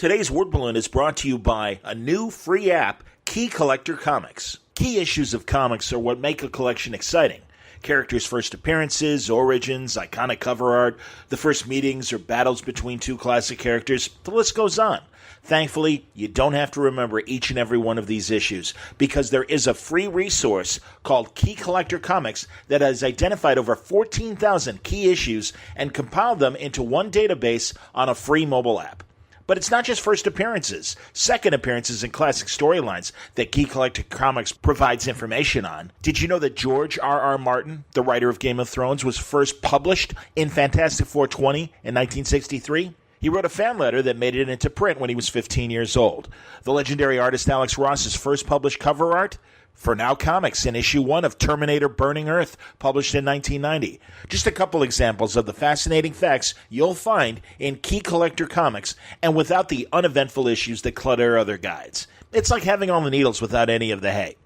Today's Word Balloon is brought to you by a new free app, Key Collector Comics. Key issues of comics are what make a collection exciting. Characters' first appearances, origins, iconic cover art, the first meetings or battles between two classic characters, the list goes on. Thankfully, you don't have to remember each and every one of these issues because there is a free resource called Key Collector Comics that has identified over 14,000 key issues and compiled them into one database on a free mobile app. But it's not just first appearances, second appearances, and classic storylines that Key Collector Comics provides information on. Did you know that George R.R. Martin, the writer of Game of Thrones, was first published in Fantastic Four 20 in 1963? He wrote a fan letter that made it into print when he was 15 years old. The legendary artist Alex Ross's first published cover art for Now Comics in issue 1 of Terminator Burning Earth, published in 1990. Just a couple examples of the fascinating facts you'll find in Key Collector Comics and without the uneventful issues that clutter other guides. It's like having all the needles without any of the hay.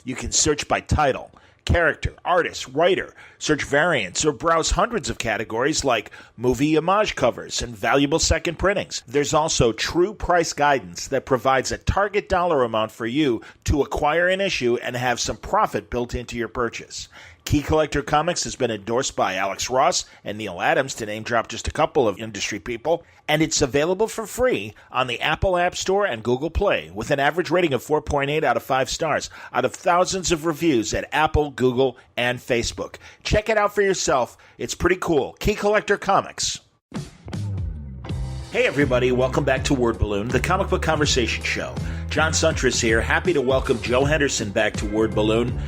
You can search by title, character, artist, writer, search variants, or browse hundreds of categories like movie homage covers and valuable second printings. There's also true price guidance that provides a target dollar amount for you to acquire an issue and have some profit built into your purchase. Key Collector Comics has been endorsed by Alex Ross and Neil Adams, to name drop just a couple of industry people, and it's available for free on the Apple App Store and Google Play, with an average rating of 4.8 out of 5 stars, out of thousands of reviews at Apple, Google, and Facebook. Check it out for yourself. It's pretty cool. Key Collector Comics. Hey everybody, welcome back to Word Balloon, the comic book conversation show. John Suntress here, happy to welcome Joe Henderson back to Word Balloon.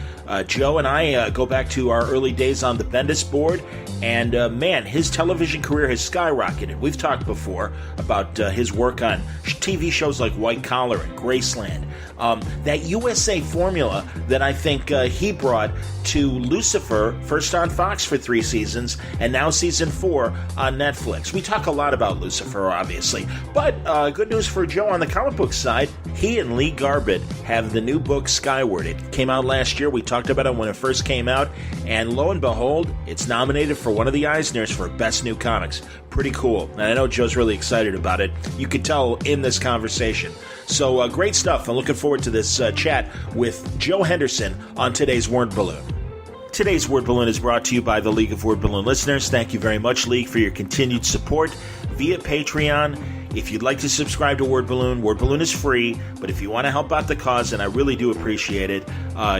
Joe and I go back to our early days on the Bendis board, and man, his television career has skyrocketed. We've talked before about his work on TV shows like White Collar and Graceland. That USA formula that I think he brought to Lucifer, first on Fox for 3 seasons, and now season 4 on Netflix. We talk a lot about Lucifer, obviously, but good news for Joe on the comic book side. He and Lee Garbett have the new book Skyward. It came out last year. We talked about it when it first came out, and lo and behold, it's nominated for one of the Eisners for Best New Comics. Pretty cool, and I know Joe's really excited about it. You could tell in this conversation. So great stuff. I'm looking forward to this chat with Joe Henderson on today's Word Balloon. Today's Word Balloon is brought to you by the League of Word Balloon listeners. Thank you very much, League, for your continued support via Patreon. If you'd like to subscribe to Word Balloon is free, but if you want to help out the cause, and I really do appreciate it,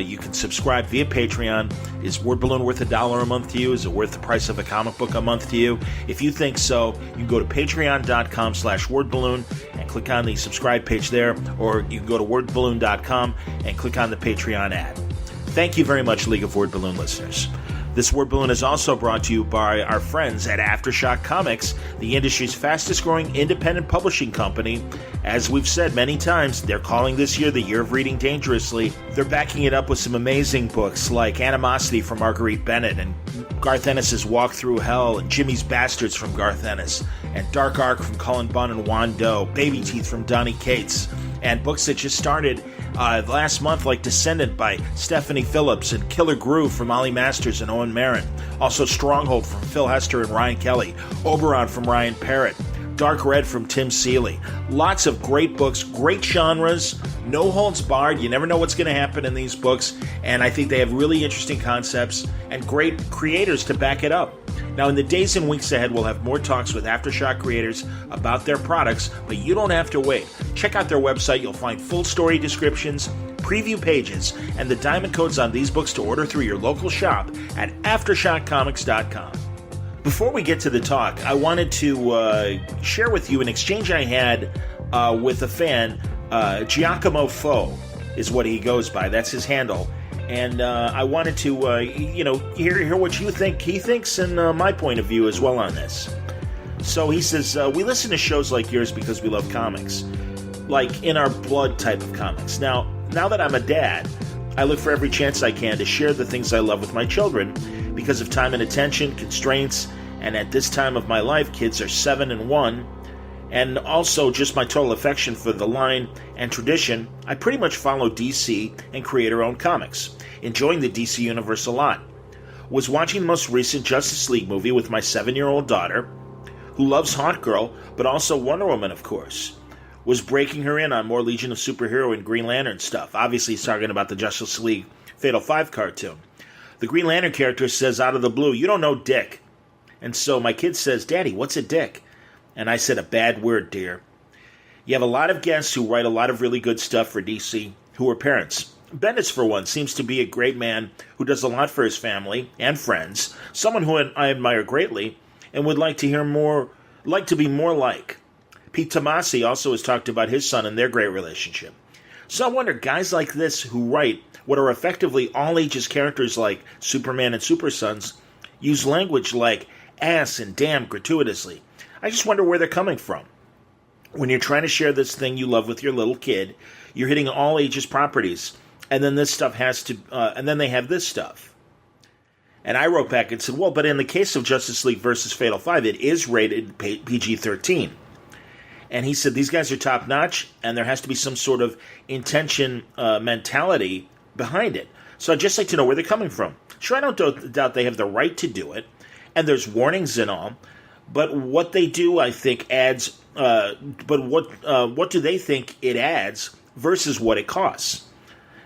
you can subscribe via Patreon. Is Word Balloon worth $1 a month to you? Is it worth the price of a comic book a month to you? If you think so, you can go to patreon.com/wordballoon and click on the subscribe page there, or you can go to wordballoon.com and click on the Patreon ad. Thank you very much, League of Word Balloon listeners. This Word Balloon is also brought to you by our friends at Aftershock Comics, the industry's fastest-growing independent publishing company. As we've said many times, they're calling this year the Year of Reading Dangerously. They're backing it up with some amazing books like Animosity from Marguerite Bennett, and Garth Ennis' Walk Through Hell, and Jimmy's Bastards from Garth Ennis, and Dark Ark from Cullen Bunn and Juan Doe, Baby Teeth from Donny Cates, and books that just started last month like Descendant by Stephanie Phillips, and Killer Groove from Ollie Masters and Owen Marin. Also Stronghold from Phil Hester and Ryan Kelly, Oberon from Ryan Parrott, Dark Red from Tim Seeley. Lots of great books, great genres, no holds barred. You never know what's going to happen in these books, and I think they have really interesting concepts and great creators to back it up. Now, in the days and weeks ahead, we'll have more talks with Aftershock creators about their products, but you don't have to wait. Check out their website. You'll find full story descriptions, preview pages, and the diamond codes on these books to order through your local shop at AftershockComics.com. Before we get to the talk, I wanted to share with you an exchange I had with a fan. Giacomo Fo is what he goes by. That's his handle. And I wanted to, hear what you think, he thinks, and my point of view as well on this. So he says, we listen to shows like yours because we love comics, like in our blood type of comics. Now that I'm a dad, I look for every chance I can to share the things I love with my children because of time and attention, constraints, and at this time of my life, kids are 7 and 1, and also just my total affection for the line and tradition. I pretty much follow DC and creator-owned comics, enjoying the DC universe a lot. Was watching the most recent Justice League movie with my 7-year-old daughter, who loves Hawkgirl, but also Wonder Woman, of course. was breaking her in on more Legion of Superhero and Green Lantern stuff. Obviously, he's talking about the Justice League Fatal 5 cartoon. The Green Lantern character says out of the blue, "You don't know dick." And so my kid says, "Daddy, what's a dick?" And I said, "A bad word, dear." You have a lot of guests who write a lot of really good stuff for DC who are parents. Bendis, for one, seems to be a great man who does a lot for his family and friends, someone who I admire greatly and would like to be more like. Pete Tomasi also has talked about his son and their great relationship. So I wonder, guys like this who write what are effectively all-ages characters like Superman and Super Sons use language like ass and damn gratuitously. I just wonder where they're coming from. When you're trying to share this thing you love with your little kid, you're hitting all-ages properties, and then this stuff and then they have this stuff. And I wrote back and said, well, but in the case of Justice League versus Fatal 5, it is rated PG-13. And he said, these guys are top-notch, and there has to be some sort of intention mentality behind it. So I'd just like to know where they're coming from. Sure, I don't doubt they have the right to do it, and there's warnings and all, but what they do, I think, adds... what do they think it adds versus what it costs?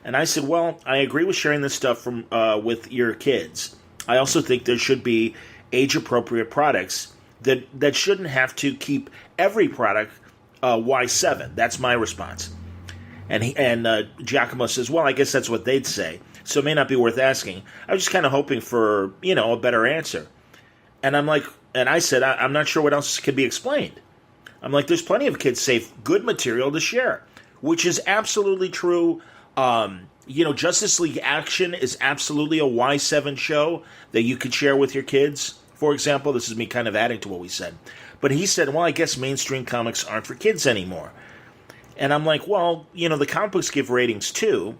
And I said, well, I agree with sharing this stuff from with your kids. I also think there should be age-appropriate products that shouldn't have to keep every product Y7. That's my response. And Giacomo says, well, I guess that's what they'd say. So it may not be worth asking. I was just kind of hoping for, a better answer. And I said, I'm not sure what else can be explained. I'm like, there's plenty of kids-safe, good material to share, which is absolutely true. Justice League Action is absolutely a Y7 show that you could share with your kids. For example, this is me kind of adding to what we said. But he said, well, I guess mainstream comics aren't for kids anymore. And I'm like, well, the comic books give ratings too.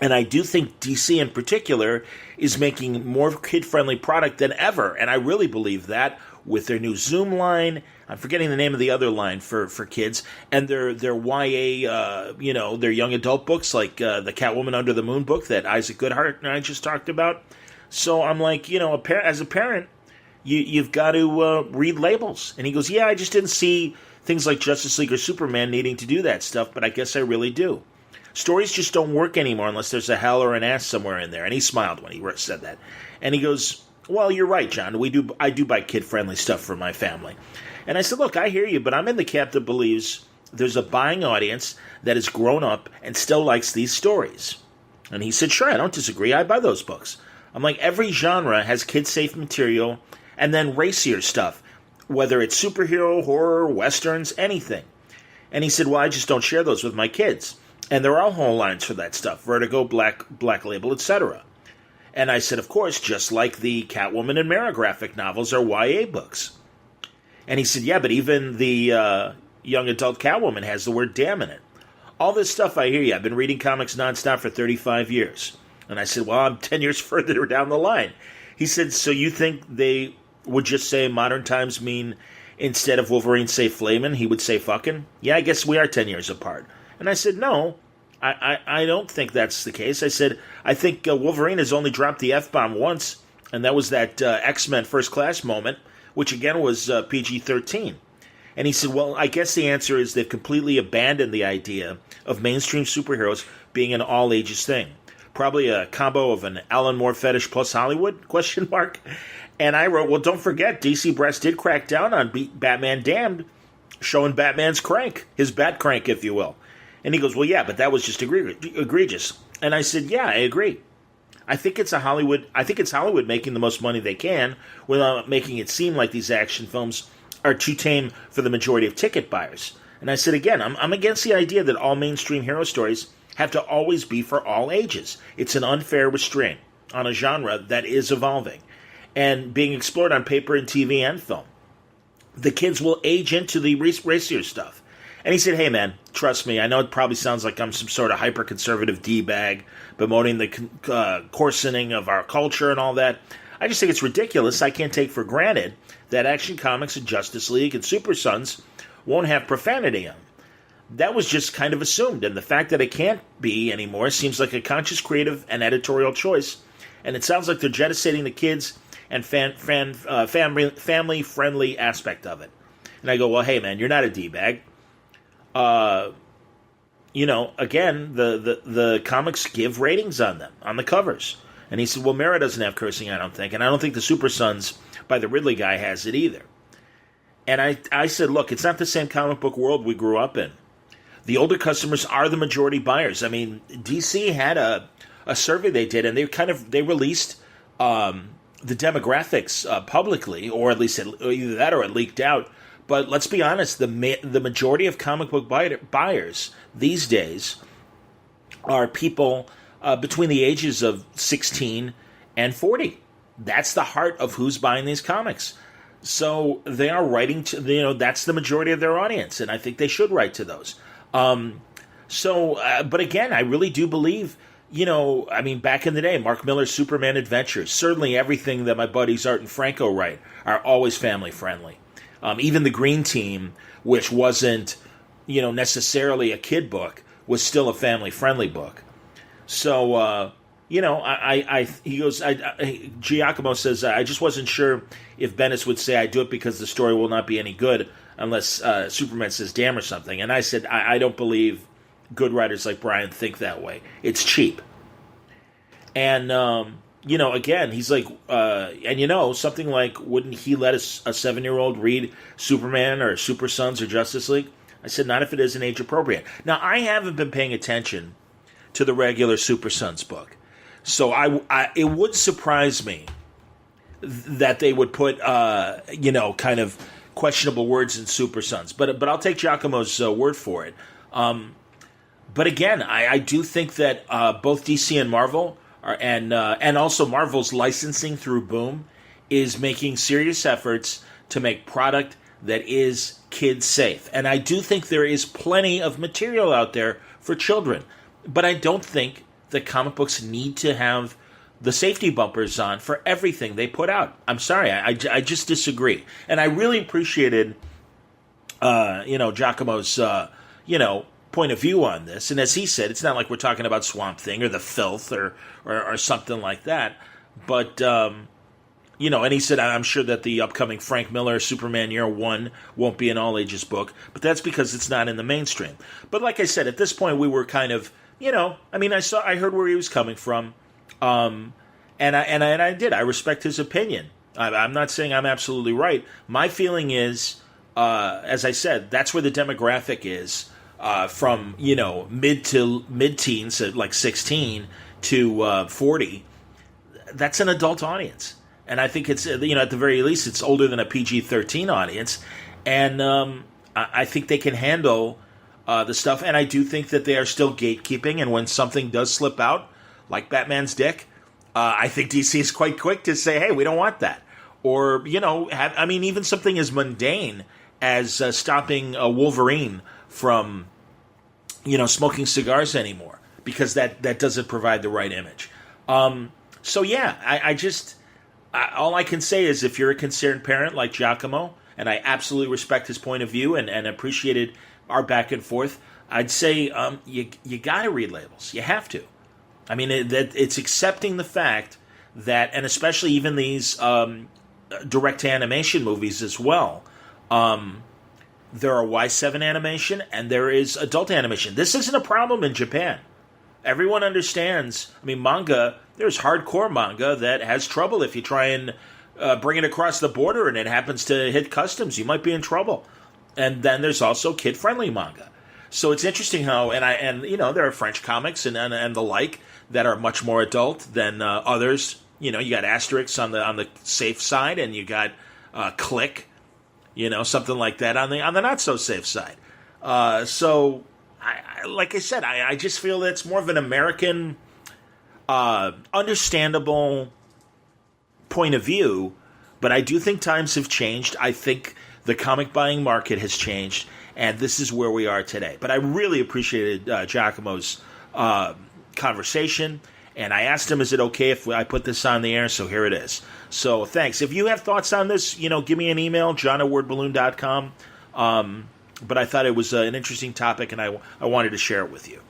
And I do think DC in particular is making more kid-friendly product than ever. And I really believe that with their new Zoom line. I'm forgetting the name of the other line for kids. And their YA, their young adult books like the Catwoman Under the Moon book that Isaac Goodhart and I just talked about. So I'm like, as a parent, you've got to read labels. And he goes, yeah, I just didn't see things like Justice League or Superman needing to do that stuff, but I guess I really do. Stories just don't work anymore unless there's a hell or an ass somewhere in there. And he smiled when he said that. And he goes, well, you're right, John. I do buy kid-friendly stuff for my family. And I said, look, I hear you, but I'm in the camp that believes there's a buying audience that has grown up and still likes these stories. And he said, sure, I don't disagree. I buy those books. I'm like, every genre has kid-safe material and then racier stuff, whether it's superhero, horror, westerns, anything. And he said, well, I just don't share those with my kids. And there are whole lines for that stuff, Vertigo, Black Label, etc. And I said, of course, just like the Catwoman and Mara graphic novels are YA books. And he said, yeah, but even the young adult Catwoman has the word damn in it. All this stuff, I hear you. I've been reading comics nonstop for 35 years. And I said, well, I'm 10 years further down the line. He said, so you think they would just say modern times mean instead of Wolverine say flamin', he would say fucking? Yeah, I guess we are 10 years apart. And I said, no, I don't think that's the case. I said, I think Wolverine has only dropped the F-bomb once, and that was that X-Men First Class moment, which again was PG-13. And he said, well, I guess the answer is they've completely abandoned the idea of mainstream superheroes being an all-ages thing. Probably a combo of an Alan Moore fetish plus Hollywood, ? And I wrote, well, don't forget, DC Press did crack down on Batman Damned, showing Batman's crank, his bat crank, if you will. And he goes, well, yeah, but that was just egregious. And I said, yeah, I agree. I think it's Hollywood making the most money they can without making it seem like these action films are too tame for the majority of ticket buyers. And I said, again, I'm against the idea that all mainstream hero stories have to always be for all ages. It's an unfair restraint on a genre that is evolving and being explored on paper and TV and film. The kids will age into the racier stuff. And he said, hey, man, trust me, I know it probably sounds like I'm some sort of hyper-conservative D-bag bemoaning the coarsening of our culture and all that. I just think it's ridiculous. I can't take for granted that Action Comics and Justice League and Super Sons won't have profanity in them. That was just kind of assumed, and the fact that it can't be anymore seems like a conscious creative and editorial choice, and it sounds like they're jettisoning the kids and family-friendly aspect of it. And I go, well, hey, man, you're not a D-bag. again, the comics give ratings on them, on the covers. And he said, well, Mara doesn't have cursing, I don't think. And I don't think the Super Sons by the Ridley guy has it either. And I said, look, it's not the same comic book world we grew up in. The older customers are the majority buyers. I mean, DC had a survey they did, and they released the demographics publicly, or at least either that or it leaked out. But let's be honest, the majority of comic book buyers these days are people between the ages of 16 and 40. That's the heart of who's buying these comics. So they are writing to, that's the majority of their audience, and I think they should write to those. But again, I really do believe, back in the day, Mark Miller's Superman Adventures, certainly everything that my buddies Art and Franco write are always family friendly. Even the Green Team, which wasn't, necessarily a kid book, was still a family friendly book. So, he goes, Giacomo says, I just wasn't sure if Bendis would say I do it because the story will not be any good unless Superman says damn or something. And I said, I don't believe good writers like Brian think that way. It's cheap. And, again, he's like, something like, wouldn't he let a 7-year-old read Superman or Super Sons or Justice League? I said, not if it isn't age appropriate. Now, I haven't been paying attention to the regular Super Sons book. So it would surprise me that they would put, kind of questionable words in Super Sons. But I'll take Giacomo's word for it. But again, I do think that both DC and Marvel and also Marvel's licensing through Boom is making serious efforts to make product that is kid safe. And I do think there is plenty of material out there for children. But I don't think that comic books need to have the safety bumpers on for everything they put out. I'm sorry, I just disagree. And I really appreciated, Giacomo's, point of view on this. And as he said, it's not like we're talking about Swamp Thing or The Filth or something like that. But, and he said, I'm sure that the upcoming Frank Miller Superman Year One won't be an all-ages book, but that's because it's not in the mainstream. But like I said, at this point, we were kind of, I heard where he was coming from, and I did. I respect his opinion. I'm not saying I'm absolutely right. My feeling is, as I said, that's where the demographic is, from mid-teens, like 16 to 40. That's an adult audience. And I think it's, at the very least, it's older than a PG-13 audience. And I think they can handle the stuff. And I do think that they are still gatekeeping. And when something does slip out, like Batman's dick, I think DC is quite quick to say, hey, we don't want that. Or, even something as mundane as stopping Wolverine from, smoking cigars anymore. Because that doesn't provide the right image. So, yeah, all I can say is if you're a concerned parent like Giacomo, and I absolutely respect his point of view and appreciated our back and forth, I'd say you got to read labels. You have to. I mean, it's accepting the fact that, and especially even these direct-to-animation movies as well, there are Y7 animation and there is adult animation. This isn't a problem in Japan. Everyone understands. I mean, manga, there's hardcore manga that has trouble if you try and bring it across the border and it happens to hit customs. You might be in trouble. And then there's also kid-friendly manga. So it's interesting how, there are French comics and the like that are much more adult than others. You got Asterix on the safe side, and you got Click, something like that on the not so safe side. So. Like I said, I just feel that it's more of an American, understandable point of view, but I do think times have changed. I think the comic buying market has changed, and this is where we are today. But I really appreciated Giacomo's conversation, and I asked him, is it okay if I put this on the air? So here it is. So thanks. If you have thoughts on this, give me an email, john@wordballoon.com. But I thought it was an interesting topic, and I wanted to share it with you.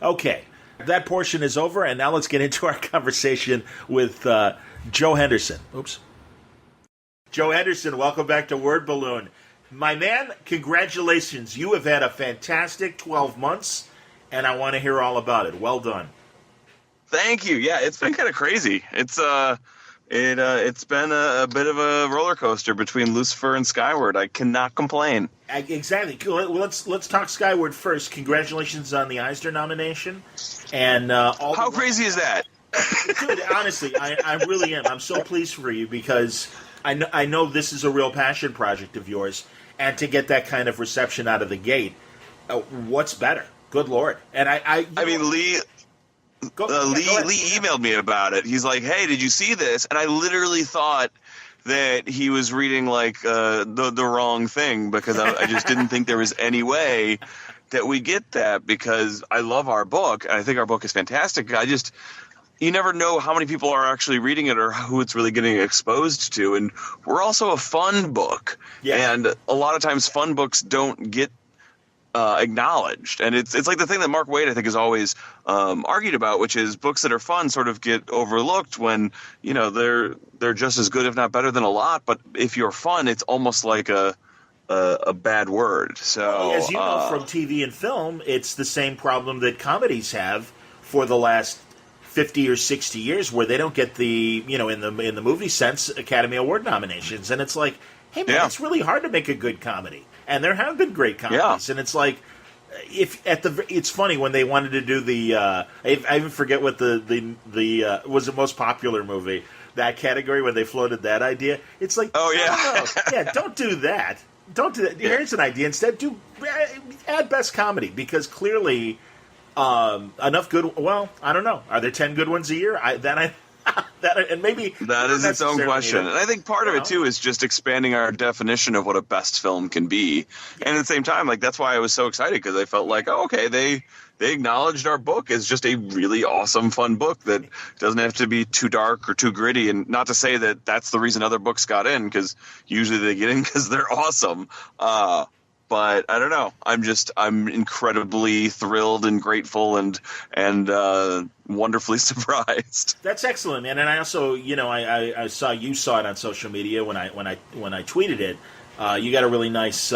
Okay, that portion is over, and now let's get into our conversation with Joe Henderson. Oops. Joe Henderson, welcome back to Word Balloon. My man, congratulations. You have had a fantastic 12 months, and I want to hear all about it. Well done. Thank you. Yeah, it's been kind of crazy. It's been a bit of a roller coaster between Lucifer and Skyward. I cannot complain. Exactly. Let's talk Skyward first. Congratulations on the Eisner nomination. And how crazy is that? Dude, honestly, I really am. I'm so pleased for you because I know this is a real passion project of yours, and to get that kind of reception out of the gate, what's better? Good Lord! And I mean, Lee emailed me about it. He's like, "Hey, did you see this?" And I literally thought that he was reading like the wrong thing because I just didn't think there was any way that we get that, because I love our book and I think our book is fantastic. You never know how many people are actually reading it or who it's really getting exposed to. And we're also a fun book. Yeah. And a lot of times fun books don't get acknowledged. And it's like the thing that Mark Waid, I think, has always argued about, which is books that are fun sort of get overlooked when, they're just as good, if not better than a lot. But if you're fun, it's almost like a bad word. So as you know from TV and film, it's the same problem that comedies have for the last 50 or 60 years, where they don't get the, in the movie sense, Academy Award nominations. And it's like, hey, man, It's really hard to make a good comedy. And there have been great comedies. Yeah. And it's like, it's funny when they wanted to do the, I even forget what the was the most popular movie, that category, when they floated that idea. It's like, don't do that. Don't do that. Yeah. Here's an idea. Instead, add best comedy, because clearly enough good. Well, I don't know. Are there 10 good ones a year? And maybe that is its own question. And I think part of it too is just expanding our definition of what a best film can be. Yeah. And at the same time, like, that's why I was so excited, because I felt like, they acknowledged our book as just a really awesome, fun book that doesn't have to be too dark or too gritty. And not to say that that's the reason other books got in, because usually they get in because they're awesome. But I don't know. I'm incredibly thrilled and grateful and wonderfully surprised. That's excellent, man. And I also, I saw you saw it on social media when I tweeted it. You got a really nice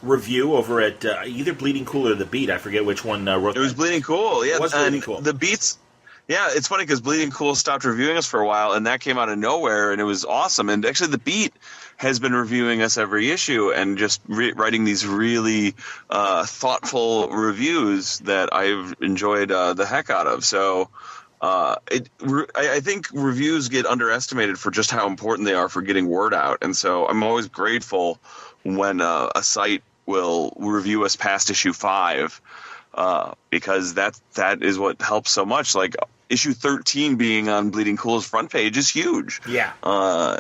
review over at either Bleeding Cool or The Beat. I forget which one wrote. It was Bleeding Cool. Yeah, it was Bleeding Cool. The Beats. Yeah, it's funny because Bleeding Cool stopped reviewing us for a while, and that came out of nowhere, and it was awesome. And actually, The Beat has been reviewing us every issue and just writing these really thoughtful reviews that I've enjoyed the heck out of. So I think reviews get underestimated for just how important they are for getting word out. And so I'm always grateful when a site will review us past issue 5. Because that is what helps so much. Like issue 13 being on Bleeding Cool's front page is huge. Yeah.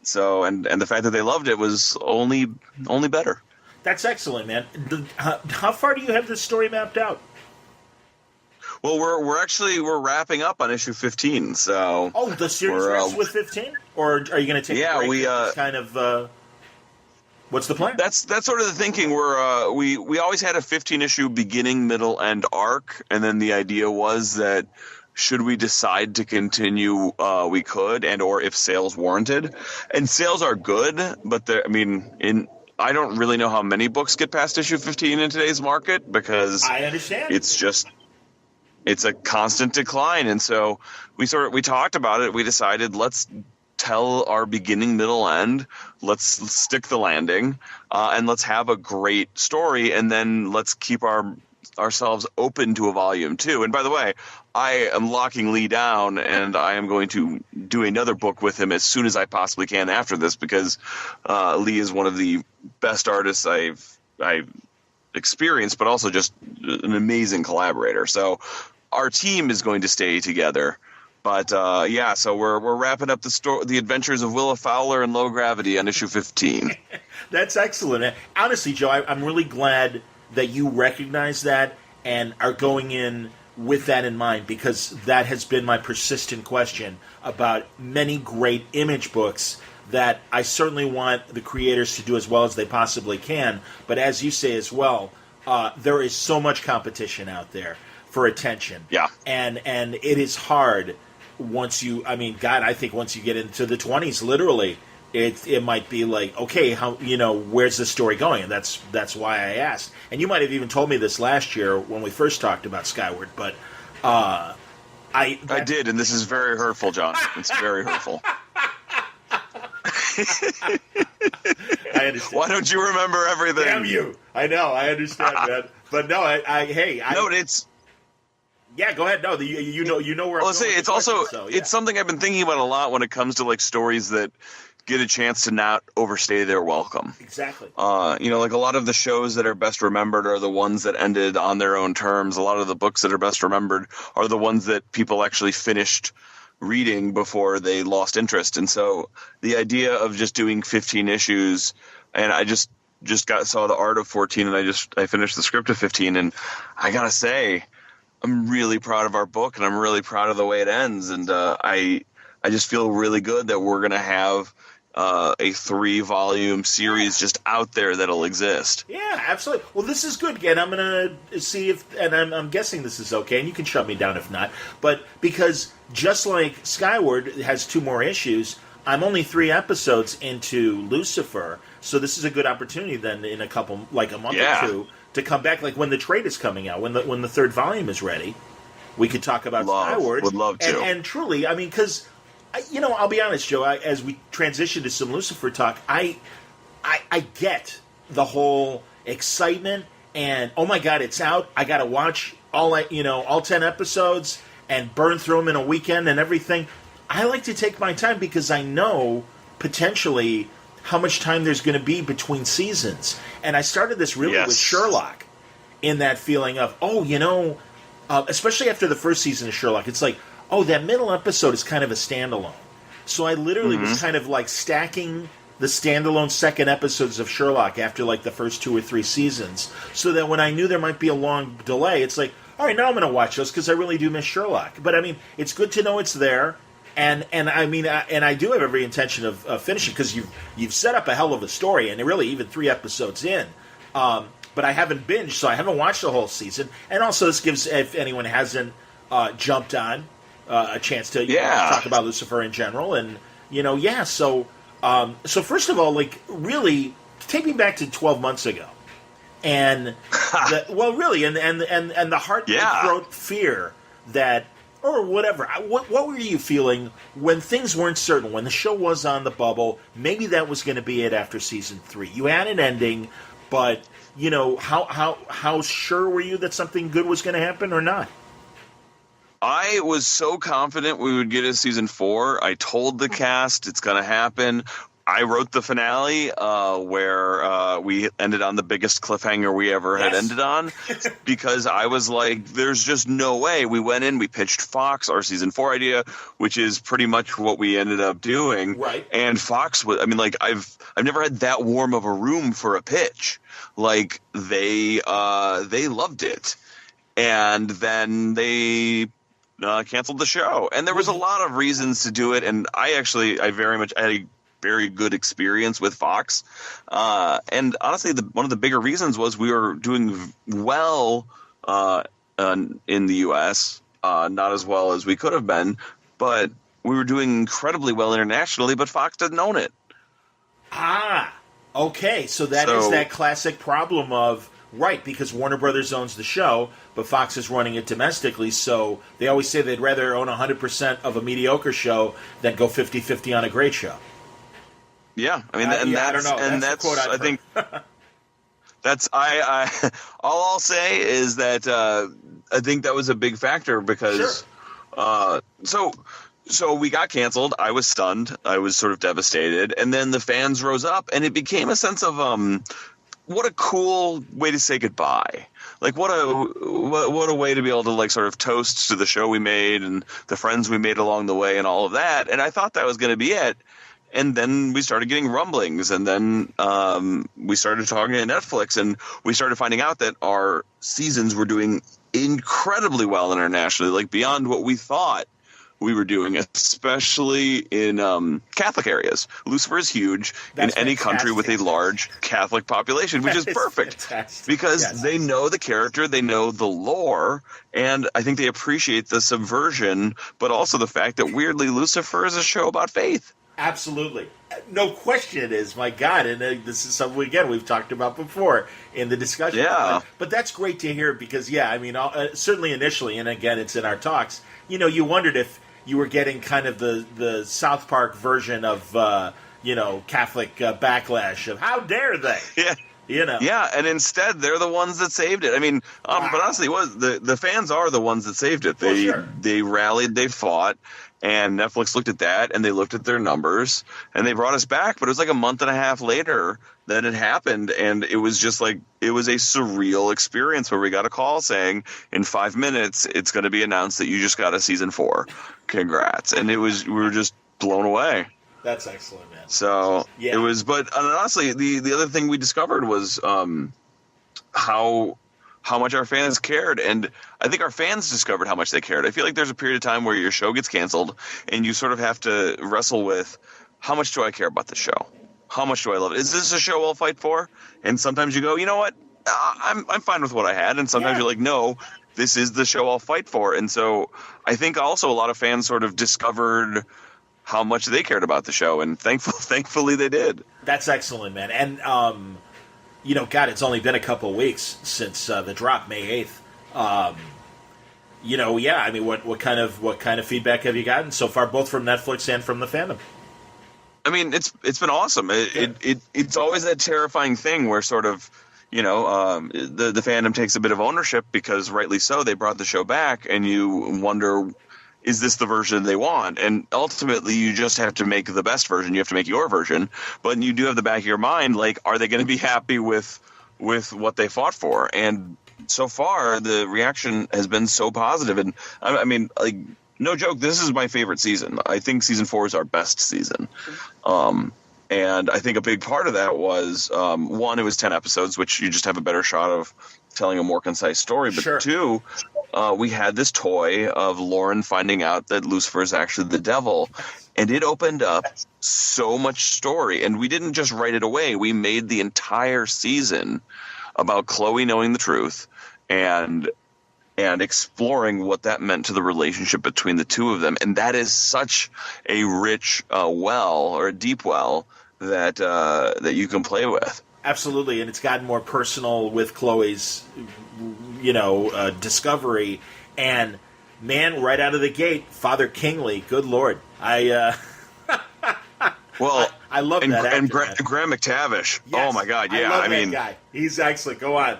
So and the fact that they loved it was only better. That's excellent, man. How far do you have this story mapped out? Well, we're wrapping up on issue 15. So the series wraps with 15, or are you going to take? Yeah, a break? We kind of. What's the plan? That's sort of the thinking. We always had a 15-issue beginning, middle, end arc, and then the idea was that should we decide to continue, we could, and or if sales warranted. And sales are good, but I don't really know how many books get past issue 15 in today's market, because I understand it's a constant decline. And so we talked about it. We decided, let's tell our beginning, middle, end. Let's stick the landing, and let's have a great story, and then let's keep ourselves open to a volume 2. And by the way, I am locking Lee down, and I am going to do another book with him as soon as I possibly can after this, because Lee is one of the best artists I've experienced, but also just an amazing collaborator. So our team is going to stay together. But so we're wrapping up the adventures of Willa Fowler and Low Gravity on issue 15. That's excellent. Honestly, Joe, I'm really glad that you recognize that and are going in with that in mind, because that has been my persistent question about many great image books that I certainly want the creators to do as well as they possibly can. But as you say as well, there is so much competition out there for attention. Yeah. And it is hard once you, I think once you get into the 20s, literally, it might be like, okay, how, where's the story going? And that's why I asked. And you might have even told me this last year when we first talked about Skyward, but I did, and this is very hurtful, John. It's very hurtful. I understand. Why don't you remember everything? Damn you! I know, I understand, man. But no, it's. Yeah, go ahead. No, you know where. Well, say it's also it's something I've been thinking about a lot when it comes to like stories that get a chance to not overstay their welcome. Exactly. Like a lot of the shows that are best remembered are the ones that ended on their own terms. A lot of the books that are best remembered are the ones that people actually finished reading before they lost interest. And so the idea of just doing 15 issues, and I just saw the art of 14, and I finished the script of 15, and I gotta say, I'm really proud of our book, and I'm really proud of the way it ends. And I just feel really good that we're gonna have a 3-volume series just out there that'll exist. Yeah, absolutely. Well, this is good. And I'm going to see if, and I'm guessing this is okay, and you can shut me down if not, but because just like Skyward has 2 more issues, I'm only 3 episodes into Lucifer, so this is a good opportunity then in a couple, like a month or 2, to come back, like when the trade is coming out, when the 3rd volume is ready, we could talk about Skyward. Would love to. And truly, I mean, because I'll be honest, Joe. As we transition to some Lucifer talk, I get the whole excitement and oh my God, it's out. I got to watch all 10 episodes and burn through them in a weekend and everything. I like to take my time because I know potentially how much time there's going to be between seasons. And I started this really with Sherlock, in that feeling of especially after the first season of Sherlock, it's like, oh, that middle episode is kind of a standalone. So I literally was kind of like stacking the standalone second episodes of Sherlock after like the first 2 or 3 seasons, so that when I knew there might be a long delay, it's like, all right, now I'm going to watch those because I really do miss Sherlock. But I mean, it's good to know it's there, and I mean, and I do have every intention of finishing because you've set up a hell of a story, and really even 3 episodes in. But I haven't binged, so I haven't watched the whole season. And also, this gives, if anyone hasn't jumped on, a chance to talk about Lucifer in general, and so first of all, like, really take me back to 12 months ago, and really, and the heart throat fear that, or whatever. What were you feeling when things weren't certain, when the show was on the bubble? Maybe that was going to be it after season 3. You had an ending, but how sure were you that something good was going to happen or not? I was so confident we would get a season 4. I told the cast it's going to happen. I wrote the finale where we ended on the biggest cliffhanger we ever had ended on, because I was like, there's just no way. We went in, we pitched Fox our season 4 idea, which is pretty much what we ended up doing. Right. And Fox was, I mean, like, I've never had that warm of a room for a pitch. Like, they loved it. And then they canceled the show, and there was a lot of reasons to do it. And I very much had a very good experience with Fox, and honestly, one of the bigger reasons was we were doing well in the U.S., not as well as we could have been, but we were doing incredibly well internationally. But Fox didn't own it. Okay, so that is that classic problem of. Right, because Warner Brothers owns the show, but Fox is running it domestically, so they always say they'd rather own 100% of a mediocre show than go 50-50 on a great show. Yeah, I mean, I don't know. That's I think that's all I'll say is that I think that was a big factor because so we got canceled. I was stunned. I was sort of devastated, and then the fans rose up, and it became a sense of what a cool way to say goodbye. Like, what a way to be able to, like, sort of toast to the show we made and the friends we made along the way and all of that. And I thought that was going to be it. And then we started getting rumblings, and then we started talking to Netflix, and we started finding out that our seasons were doing incredibly well internationally, like beyond what we thought we were doing, especially in Catholic areas. Lucifer is huge in any country with a large Catholic population, which is perfect because they know the character, they know the lore, and I think they appreciate the subversion, but also the fact that weirdly Lucifer is a show about faith. Absolutely. No question it is, my God. And this is something, again, we've talked about before in the discussion. Yeah. But that's great to hear because, I mean, certainly initially, and again, it's in our talks, you wondered if you were getting kind of the South Park version of, Catholic backlash of how dare they? Yeah. Yeah, and instead they're the ones that saved it. I mean, but honestly, the fans are the ones that saved it. They rallied, they fought, and Netflix looked at that, and they looked at their numbers, and they brought us back. But it was like a month and a half later that it happened, and it was just like it was a surreal experience where we got a call saying, in 5 minutes, it's going to be announced that you just got a season 4. Congrats! And we were just blown away. That's excellent, man. So it was, but honestly, the other thing we discovered was how much our fans cared, and I think our fans discovered how much they cared. I feel like there's a period of time where your show gets canceled, and you sort of have to wrestle with how much do I care about the show? How much do I love it? Is this a show I'll fight for? And sometimes you go, you know what? I'm fine with what I had, and sometimes you're like, no, this is the show I'll fight for. And so I think also a lot of fans sort of discovered how much they cared about the show, and thankfully they did. That's excellent, man. And God, it's only been a couple of weeks since the drop, May 8th. I mean, what kind of feedback have you gotten so far, both from Netflix and from the fandom? I mean, it's been awesome. It's always that terrifying thing where sort of the fandom takes a bit of ownership because rightly so they brought the show back, and you wonder, is this the version they want? And ultimately, you just have to make the best version. You have to make your version. But you do have the back of your mind, like, are they going to be happy with what they fought for? And so far, the reaction has been so positive. And I mean, like, no joke, this is my favorite season. I think season 4 is our best season. And I think a big part of that was, one, it was 10 episodes, which you just have a better shot of telling a more concise story. But two, we had this toy of Lauren finding out that Lucifer is actually the devil, and it opened up so much story. And we didn't just write it away. We made the entire season about Chloe knowing the truth and exploring what that meant to the relationship between the two of them. And that is such a rich well, or a deep well, that you can play with. Absolutely, and it's gotten more personal with Chloe's, discovery. And man, right out of the gate, Father Kingley, good Lord, I love that actor, and Graham McTavish. Yes, oh my God, yeah, I mean, that guy. He's excellent. Go on.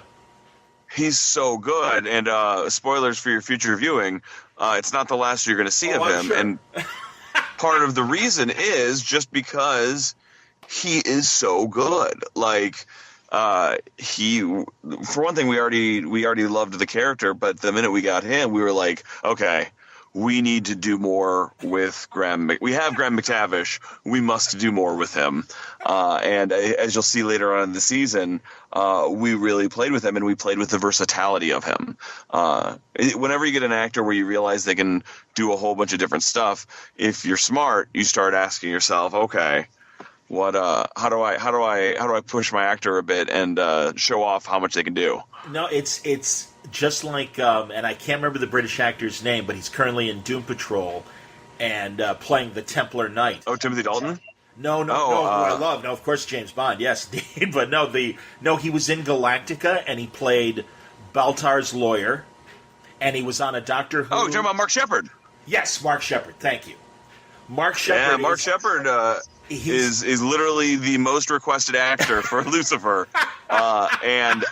He's so good. And spoilers for your future viewing, it's not the last you're going to see of him. Sure. And part of the reason is just because he is so good. Like, for one thing, we already loved the character, but the minute we got him, we were like, okay, we need to do more with Graham. We have Graham McTavish. We must do more with him. And as you'll see later on in the season, we really played with him, and we played with the versatility of him. Whenever you get an actor where you realize they can do a whole bunch of different stuff, if you're smart, you start asking yourself, okay, how do I push my actor a bit and show off how much they can do? No, it's just like, and I can't remember the British actor's name, but he's currently in Doom Patrol and playing the Templar Knight. Oh, Timothy Dalton? No, I love. No, of course, James Bond, yes. But he was in Galactica, and he played Baltar's lawyer, and he was on a Doctor Who. Oh, you're talking about Mark Shepard? Yes, Mark Shepard, thank you. Mark Shepard. Yeah, Mark Shepard is literally the most requested actor for Lucifer. And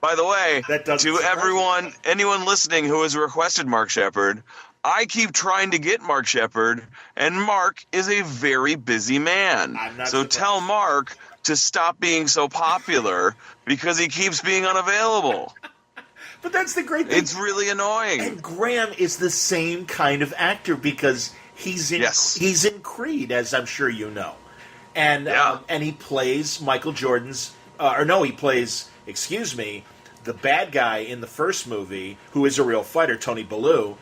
by the way, to anyone listening who has requested Mark Shepard, I keep trying to get Mark Shepard, and Mark is a very busy man. So tell Mark to stop being so popular because he keeps being unavailable. But that's the great thing. It's really annoying. And Graham is the same kind of actor because he's in Creed, as I'm sure you know. And and he plays Michael Jordan's he plays the bad guy in the first movie, who is a real fighter, Tony Bellew.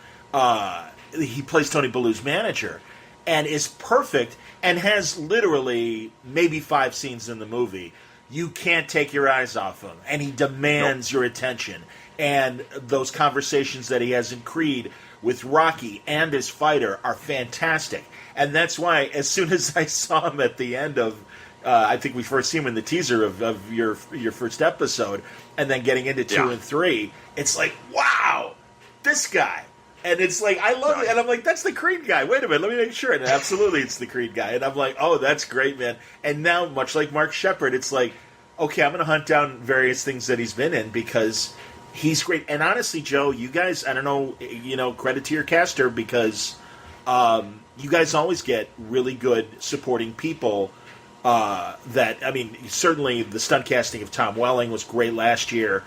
He plays Tony Bellew's manager and is perfect and has literally maybe 5 scenes in the movie. You can't take your eyes off him, and he demands your attention. And those conversations that he has in Creed with Rocky and his fighter are fantastic. And that's why, as soon as I saw him at the end of, I think we first see him in the teaser of your first episode, and then getting into 2 and 3, it's like, wow, this guy. And it's like, I love it. And I'm like, that's the Creed guy. Wait a minute, let me make sure. And absolutely, it's the Creed guy. And I'm like, oh, that's great, man. And now, much like Mark Shepard, it's like, okay, I'm going to hunt down various things that he's been in because he's great. And honestly, Joe, you guys, I don't know, credit to your caster because you guys always get really good supporting people certainly the stunt casting of Tom Welling was great last year.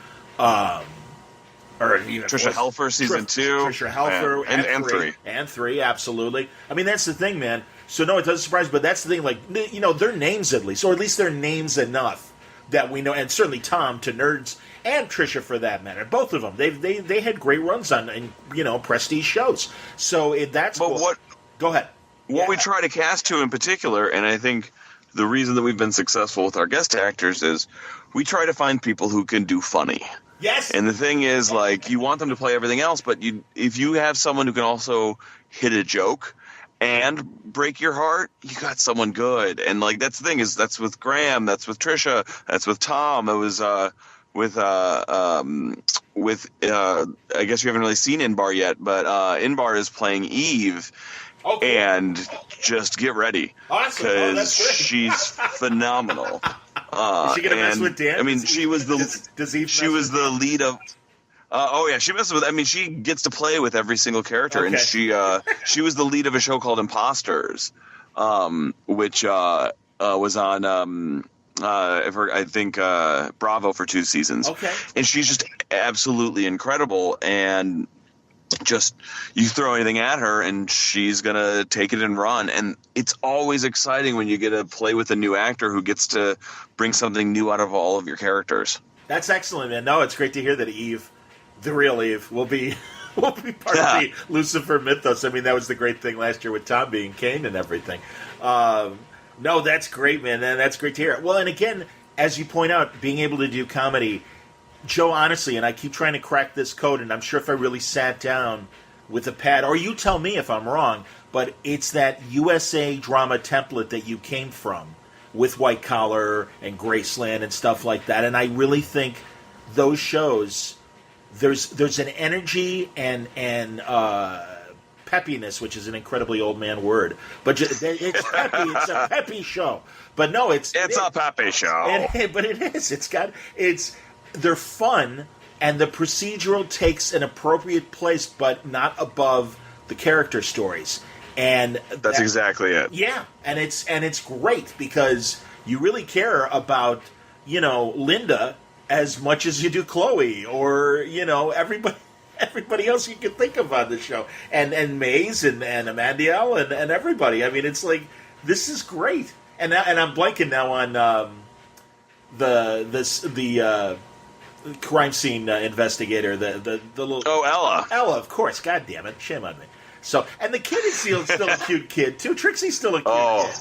Or even Tricia Helfer season 2, Tricia Helfer and 3, and 3, absolutely. I mean, that's the thing, man. So no, it doesn't surprise, but that's the thing. Like, their names at least, or at least their names enough that we know, and certainly Tom to nerds and Tricia for that matter, both of them. They had great runs on prestige shows. So that's but cool. Go ahead. What we try to cast to in particular, and I think the reason that we've been successful with our guest actors is we try to find people who can do funny. Yes. And the thing is, like, you want them to play everything else, but if you have someone who can also hit a joke and break your heart, you got someone good. And, like, that's the thing is that's with Graham, that's with Tricia, that's with Tom. It was with I guess you haven't really seen Inbar yet, but Inbar is playing Eve. Okay. And just get ready because she's phenomenal. Is she gonna mess with Dan? I mean, she was the lead of. She messes with. I mean, she gets to play with every single character, and she was the lead of a show called Imposters, which was on I think Bravo for 2 seasons. Okay, and she's just absolutely incredible and. Just you throw anything at her and she's gonna take it and run, and it's always exciting when you get to play with a new actor who gets to bring something new out of all of your characters. That's excellent, man. No, it's great to hear that Eve, the real Eve, will be part of the Lucifer mythos. I mean, that was the great thing last year with Tom being Cain and everything. No, that's great, man. And that's great to hear. Well, and again, as you point out, being able to do comedy. Joe, honestly, and I keep trying to crack this code, and I'm sure if I really sat down with a pad, or you tell me if I'm wrong, but it's that USA drama template that you came from with White Collar and Graceland and stuff like that. And I really think those shows, there's an energy and peppiness, which is an incredibly old man word, but it's peppy. It's a peppy show. But no, it's a peppy show. But it is. They're fun, and the procedural takes an appropriate place, but not above the character stories. And that's exactly it. Yeah, and it's great because you really care about Linda as much as you do Chloe or everybody else you can think of on the show, and Maze and Amandiel and everybody. I mean, it's like this is great, and I'm blanking now on the crime scene investigator, the little Ella, of course. God damn it, shame on me. So, and the kid is still a cute kid too. Trixie's still a cute kid.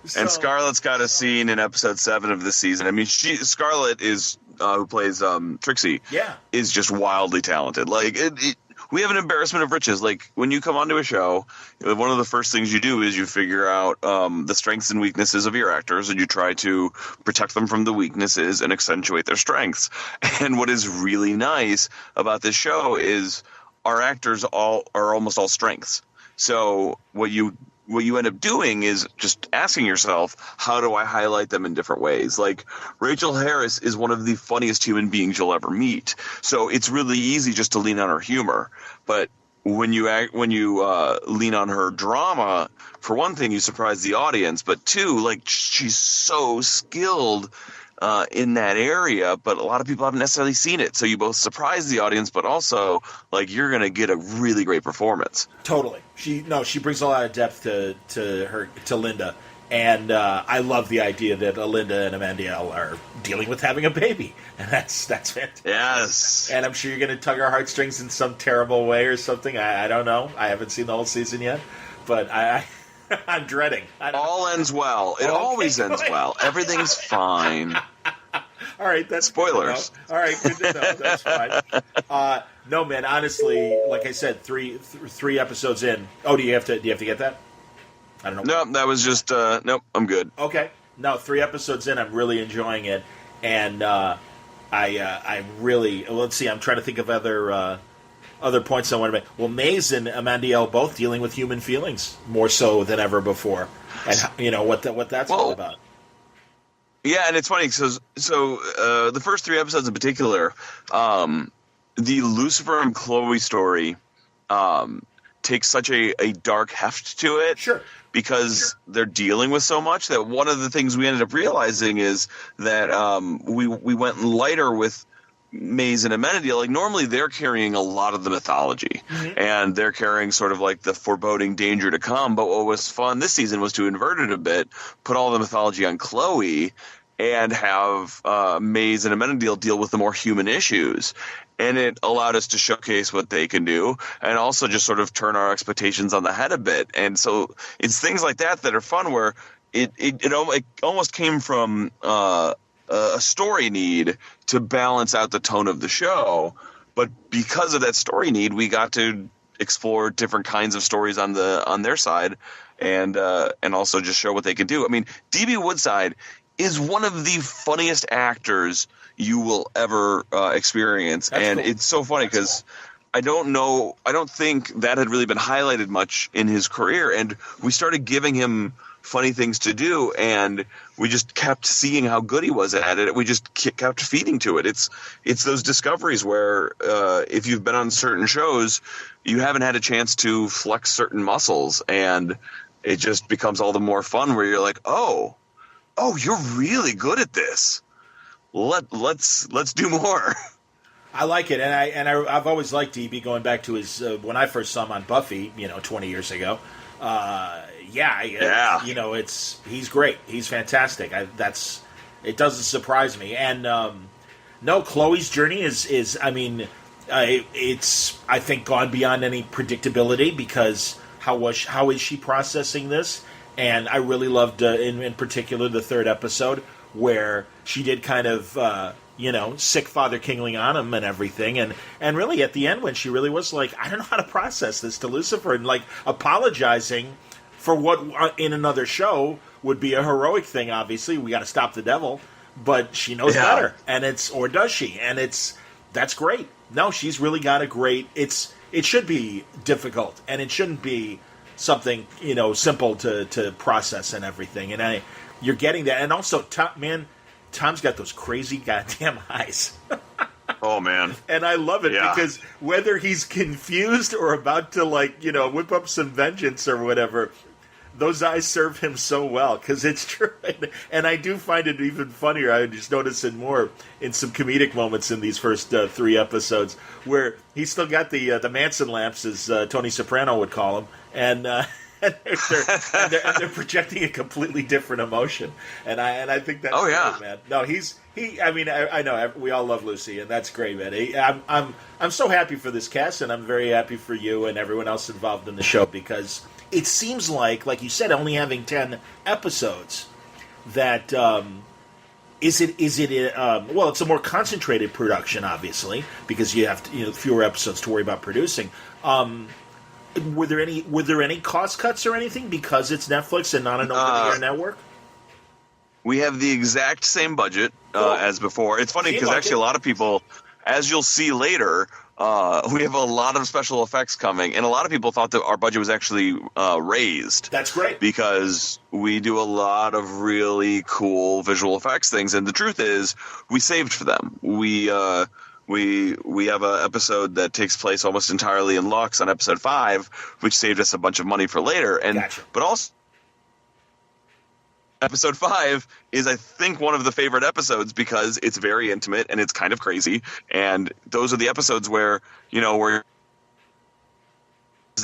So, and Scarlett's got a scene in episode 7 of this season. I mean, Scarlett is who plays Trixie. Yeah, is just wildly talented. Like we have an embarrassment of riches. Like when you come onto a show, one of the first things you do is you figure out the strengths and weaknesses of your actors, and you try to protect them from the weaknesses and accentuate their strengths. And what is really nice about this show is our actors are almost all strengths. So what you end up doing is just asking yourself, how do I highlight them in different ways? Like Rachel Harris is one of the funniest human beings you'll ever meet. So it's really easy just to lean on her humor. But when you lean on her drama, for one thing, you surprise the audience. But two, like she's so skilled in that area, but a lot of people haven't necessarily seen it. So you both surprise the audience, but also like you're going to get a really great performance. Totally. She brings a lot of depth to Linda, and I love the idea that Linda and Amandiel are dealing with having a baby, and that's fantastic. Yes. And I'm sure you're going to tug our heartstrings in some terrible way or something. I don't know. I haven't seen the whole season yet, but I'm dreading. All ends well. It always ends well. Everything's fine. All right, that's spoilers. Good to know. All right, good to know. That's fine. No, man. Honestly, like I said, three episodes in. Oh, do you have to get that? I don't know. No, that was just nope. I'm good. Okay. No, 3 episodes in, I'm really enjoying it, and I really let's see. I'm trying to think of other points I want to make. Well, Maze and Amandiel both dealing with human feelings more so than ever before, and you know what that's all about. Yeah, and it's funny. So the first 3 episodes in particular, the Lucifer and Chloe story takes such a dark heft to it. Sure. Because they're dealing with so much that one of the things we ended up realizing is that we went lighter with Maze and Amenadiel. Like normally they're carrying a lot of the mythology, and they're carrying sort of like the foreboding danger to come. But what was fun this season was to invert it a bit, put all the mythology on Chloe, and have Maze and Amenadiel deal with the more human issues. And it allowed us to showcase what they can do and also just sort of turn our expectations on the head a bit. And so it's things like that are fun where it almost came from a story need to balance out the tone of the show. But because of that story need, we got to explore different kinds of stories on their side and also just show what they could do. I mean, D.B. Woodside is one of the funniest actors you will ever experience. That's and cool. It's so funny because I don't think that had really been highlighted much in his career, and we started giving him funny things to do, and we just kept seeing how good he was at it. We just kept feeding to it. It's those discoveries where if you've been on certain shows, you haven't had a chance to flex certain muscles, and it just becomes all the more fun where you're like, oh, you're really good at this. Let's do more. I like it, and I've always liked DB going back to his when I first saw him on Buffy, 20 years ago. You know, he's great. He's fantastic. It doesn't surprise me. And no, Chloe's journey is I mean, it's I think gone beyond any predictability because how is she processing this? And I really loved in particular the 3rd episode where she did kind of, sick Father Kingling on him and everything. And really at the end when she really was like, I don't know how to process this to Lucifer and like apologizing for what in another show would be a heroic thing, obviously. We got to stop the devil. But she knows better. And or does she? And that's great. No, she's really got a great, it should be difficult and it shouldn't be something, simple to process and everything. And you're getting that. And also, Tom's got those crazy goddamn eyes. Oh, man. And I love it because whether he's confused or about to, whip up some vengeance or whatever, those eyes serve him so well because it's true. And I do find it even funnier. I just notice it more in some comedic moments in these first 3 episodes where he's still got the Manson lamps, as Tony Soprano would call them, and they're projecting a completely different emotion, and I think that's great, man. No, I know we all love Lucy, and that's great, man. I'm so happy for this cast, and I'm very happy for you and everyone else involved in the show because it seems like you said, only having 10 episodes, that is it it's a more concentrated production, obviously, because you have fewer episodes to worry about producing. Were there any cost cuts or anything because it's Netflix and not an over-the-air network? We have the exact same budget as before. It's funny because actually a lot of people, as you'll see later, we have a lot of special effects coming, and a lot of people thought that our budget was actually raised. That's great. Because we do a lot of really cool visual effects things, and the truth is we saved for them. We have an episode that takes place almost entirely in Lux on episode 5, which saved us a bunch of money for later. And gotcha. But also, episode 5 is, I think, one of the favorite episodes because it's very intimate and it's kind of crazy. And those are the episodes where the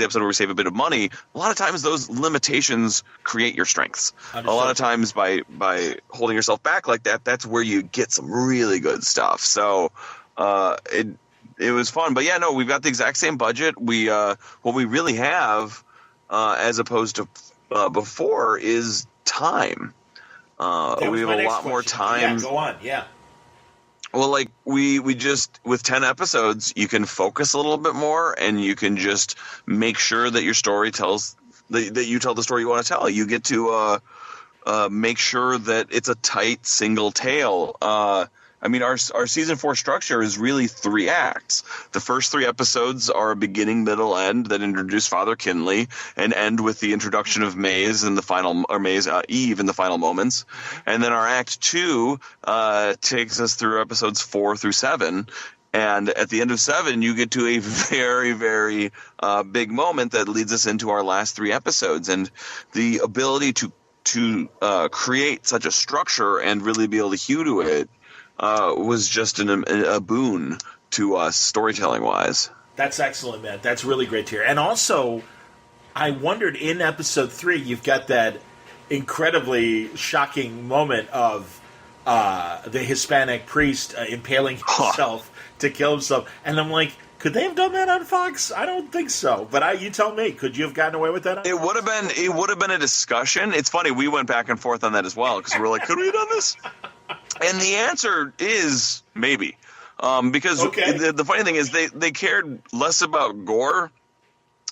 episode where we save a bit of money. A lot of times those limitations create your strengths. Understood. A lot of times by holding yourself back like that, that's where you get some really good stuff. So it was fun, but we've got the exact same budget. What we really have, as opposed to before, is time. We have a lot more time. Yeah, go on. Yeah. Well, like we just with 10 episodes, you can focus a little bit more, and you can just make sure that your story tells that you tell the story you want to tell. You get to make sure that it's a tight single tale. I mean, our season 4 structure is really 3 acts. The first 3 episodes are a beginning, middle, end that introduce Father Kinley and end with the introduction of Maze in the final, or Eve in the final moments. And then our act 2 takes us through episodes 4 through 7. And at the end of 7, you get to a very, very big moment that leads us into our last 3 episodes. And the ability to create such a structure and really be able to hew to it was just a boon to us storytelling wise. That's excellent, man. That's really great to hear. And also, I wondered in episode 3, you've got that incredibly shocking moment of the Hispanic priest impaling himself to kill himself. And I'm like, could they have done that on Fox? I don't think so. But you tell me, could you have gotten away with that? It would have been a discussion. It's funny, we went back and forth on that as well, because we were like, could we have done this? And the answer is maybe. Because the funny thing is they cared less about gore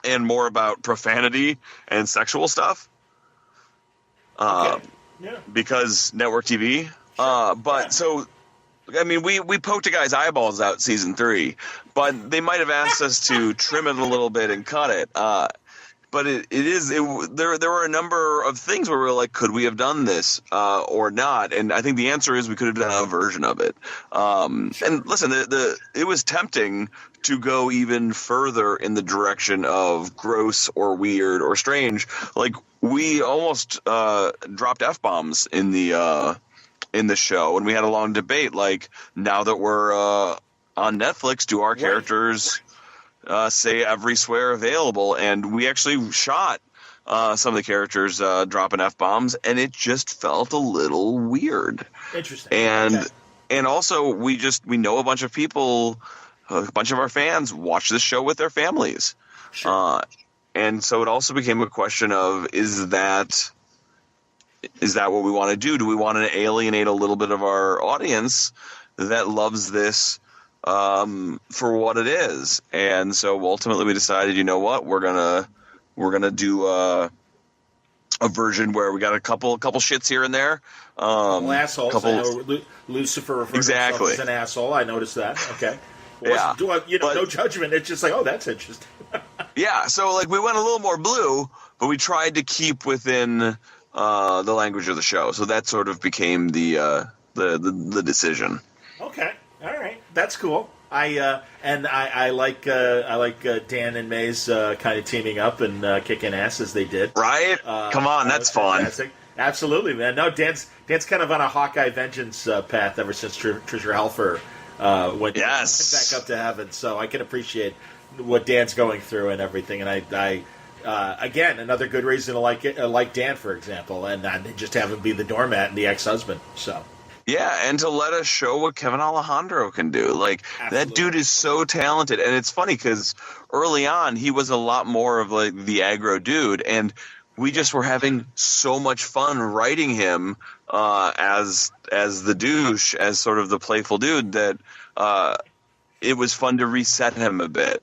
and more about profanity and sexual stuff. Because network TV. So, I mean, we poked a guy's eyeballs out season 3, but they might have asked us to trim it a little bit and cut it. But there were a number of things where we were like, could we have done this or not? And I think the answer is we could have done a version of it. And listen, it was tempting to go even further in the direction of gross or weird or strange. Like, we almost dropped F-bombs in the show, and we had a long debate. Like, now that we're on Netflix, do our characters say every swear available? And we actually shot some of the characters dropping F-bombs, and it just felt a little weird. Interesting. And also, we know a bunch of people, a bunch of our fans watch this show with their families. Sure. And so it also became a question of, is that what we want to do? Do we want to alienate a little bit of our audience that loves this for what it is? And so ultimately we decided, you know what, we're gonna do a version where we got a couple shits here and there. Assholes. I know Lucifer referred to himself as an asshole. I noticed that. Okay. No judgment. It's just like, oh, that's interesting. Yeah. So like we went a little more blue, but we tried to keep within the language of the show. So that sort of became the decision. Okay. All right. That's cool. I like Dan and Maze kind of teaming up and kicking ass as they did. Right? Come on, that's fun. Fantastic. Absolutely, man. No, Dan's kind of on a Hawkeye vengeance path ever since Trisha Helfer went back up to heaven. So I can appreciate what Dan's going through and everything. And I again, another good reason to like Dan, for example, and just have him be the doormat and the ex-husband. So. Yeah, and to let us show what Kevin Alejandro can do. Like, absolutely. That dude is so talented. And it's funny because early on, he was a lot more of like the aggro dude. And we just were having so much fun writing him as the douche, as sort of the playful dude, that it was fun to reset him a bit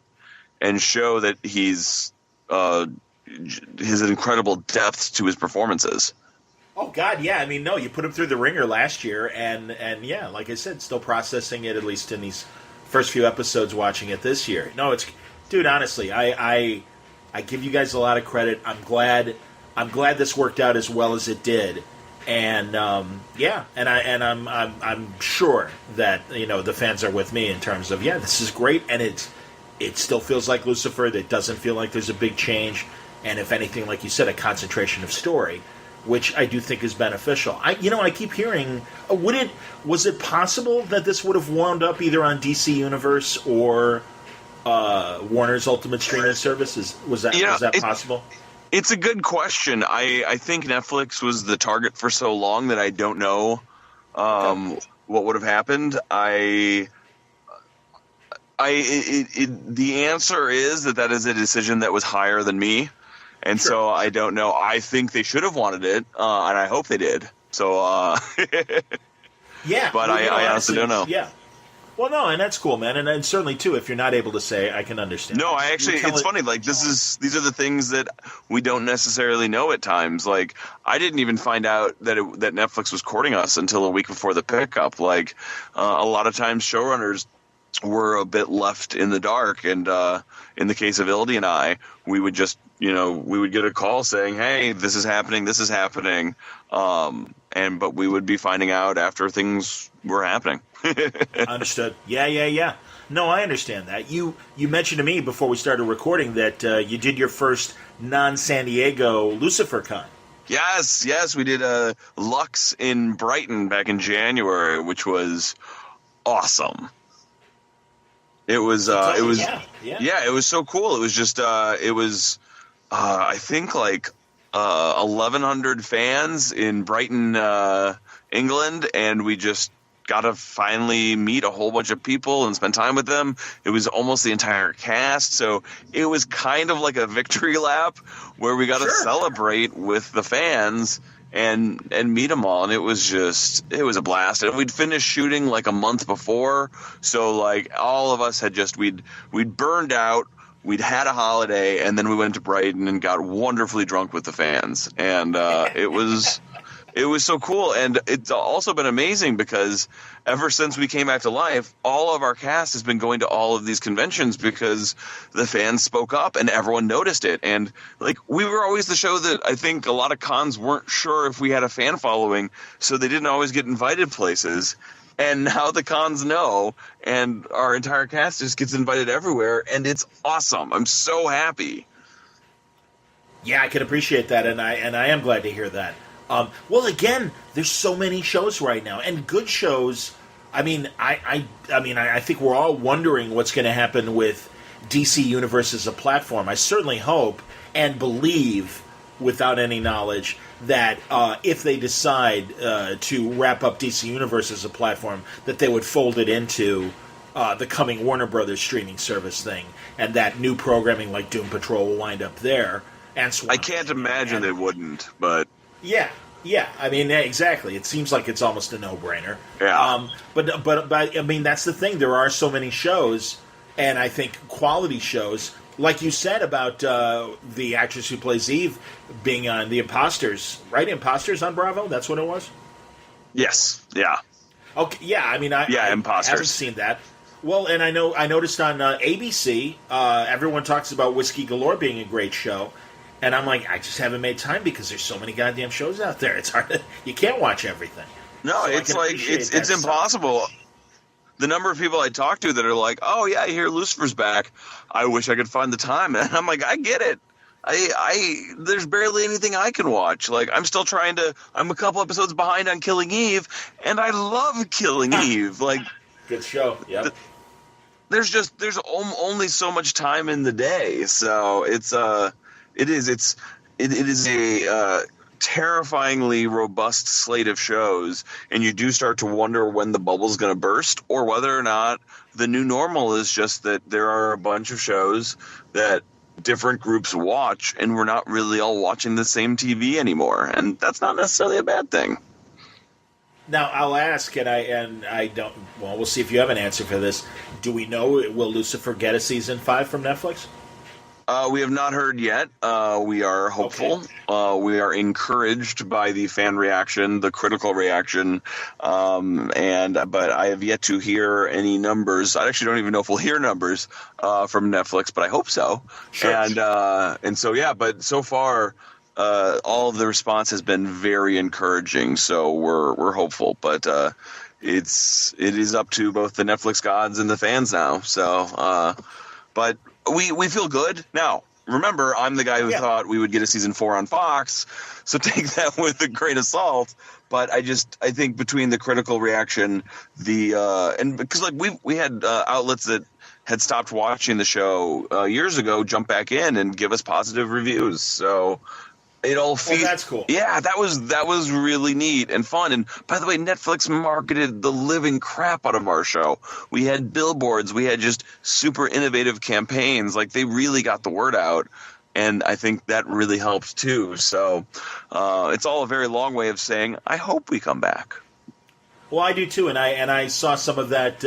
and show that he's his incredible depth to his performances. Oh, God, yeah. I mean, no, you put him through the ringer last year, and yeah, like I said, still processing it, at least in these first few episodes, watching it this year. No, dude, honestly, I give you guys a lot of credit. I'm glad this worked out as well as it did. And, I'm sure that, the fans are with me in terms of, this is great, and it still feels like Lucifer. It doesn't feel like there's a big change, and if anything, like you said, a concentration of story, which I do think is beneficial. I keep hearing, was it possible that this would have wound up either on DC Universe or Warner's Ultimate Streaming Service? Was that possible? It's a good question. I think Netflix was the target for so long that I don't know what would have happened. The answer is that is a decision that was higher than me. And sure. So I don't know. I think they should have wanted it, and I hope they did. So, yeah. But I honestly don't know. Yeah. Well, no, and that's cool, man. And certainly, too, if you're not able to say, I can understand. No, I actually, it's funny. Like, these are the things that we don't necessarily know at times. Like, I didn't even find out that Netflix was courting us until a week before the pickup. Like, a lot of times showrunners were a bit left in the dark. And in the case of Ildy and I, we would just, we would get a call saying, hey, this is happening. But we would be finding out after things were happening. Understood. Yeah. No, I understand that. You mentioned to me before we started recording that you did your first non-San Diego Lucifer Con. Yes, we did a Lux in Brighton back in January, which was awesome. It was it was so cool. It was just I think like 1,100 fans in Brighton, England, and we just got to finally meet a whole bunch of people and spend time with them. It was almost the entire cast, so it was kind of like a victory lap where we got to celebrate with the fans and meet them all, and it was a blast. And we'd finished shooting like a month before, so like all of us had we'd burned out. We'd had a holiday, and then we went to Brighton and got wonderfully drunk with the fans, and it was so cool. And it's also been amazing because ever since we came back to life, all of our cast has been going to all of these conventions because the fans spoke up and everyone noticed it. And like, we were always the show that I think a lot of cons weren't sure if we had a fan following, so they didn't always get invited places. And now the cons know, and our entire cast just gets invited everywhere, and it's awesome. I'm so happy. Yeah, I can appreciate that, and I am glad to hear that. Well, again, there's so many shows right now, and good shows. I mean, I think we're all wondering what's going to happen with DC Universe as a platform. I certainly hope and believe, without any knowledge, that if they decide to wrap up DC Universe as a platform, that they would fold it into the coming Warner Brothers streaming service thing, and that new programming like Doom Patrol will wind up there. And Swamp I can't imagine they wouldn't, but yeah. I mean, exactly. It seems like it's almost a no-brainer. Yeah. But I mean, that's the thing. There are so many shows, and I think quality shows. Like you said about the actress who plays Eve being on The Imposters, right? Imposters on Bravo? That's what it was? Yes. Yeah. Okay. Yeah, I mean, I Imposters. haven't seen that. Well, and I noticed on ABC, everyone talks about Whiskey Galore being a great show. And I'm like, I just haven't made time because there's so many goddamn shows out there. It's hard. You can't watch everything. No, so it's like, it's impossible. The number of people I talk to that are like, oh, yeah, I hear Lucifer's back. I wish I could find the time. And I'm like, I get it. There's barely anything I can watch. Like, I'm a couple episodes behind on Killing Eve, and I love Killing Eve. Like, good show. Yeah. There's only so much time in the day. So it is a terrifyingly robust slate of shows, and you do start to wonder when the bubble's going to burst, or whether or not the new normal is just that there are a bunch of shows that different groups watch, and we're not really all watching the same TV anymore, and that's not necessarily a bad thing. Now, I'll ask, and I don't. Well, we'll see if you have an answer for this. Do we know, will Lucifer get a season 5 from Netflix? We have not heard yet. We are hopeful. Okay. We are encouraged by the fan reaction, the critical reaction, but I have yet to hear any numbers. I actually don't even know if we'll hear numbers from Netflix, but I hope so. Sure. And so yeah, but so far, all of the response has been very encouraging. So we're hopeful, but it is up to both the Netflix gods and the fans now. So, but. We feel good. Now, remember, I'm the guy who thought we would get a season 4 on Fox, so take that with a grain of salt. But I think between the critical reaction, and because like we had outlets that had stopped watching the show years ago jump back in and give us positive reviews. So it all feels. Well, that's cool. Yeah, that was really neat and fun. And by the way, Netflix marketed the living crap out of our show. We had billboards. We had just super innovative campaigns. Like, they really got the word out. And I think that really helped too. So it's all a very long way of saying, I hope we come back. Well, I do too, and I saw some of that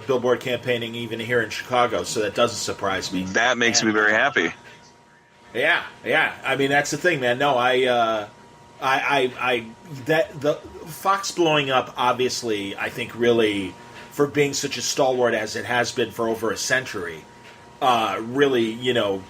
billboard campaigning even here in Chicago, so that doesn't surprise me. That makes me very happy. Yeah. I mean, that's the thing, man. No, the Fox blowing up, obviously, I think really, for being such a stalwart as it has been for over a century, really,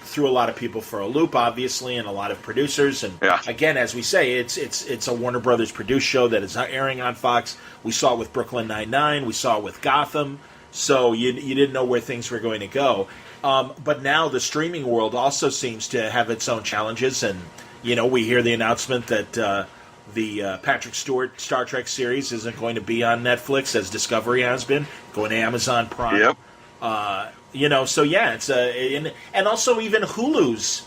threw a lot of people for a loop, obviously, and a lot of producers. And again, as we say, it's a Warner Brothers produced show that is airing on Fox. We saw it with Brooklyn Nine-Nine. We saw it with Gotham. So you didn't know where things were going to go. But now the streaming world also seems to have its own challenges. And, we hear the announcement that the Patrick Stewart Star Trek series isn't going to be on Netflix, as Discovery has been, going to Amazon Prime. Yep. So yeah, it's and also even Hulu's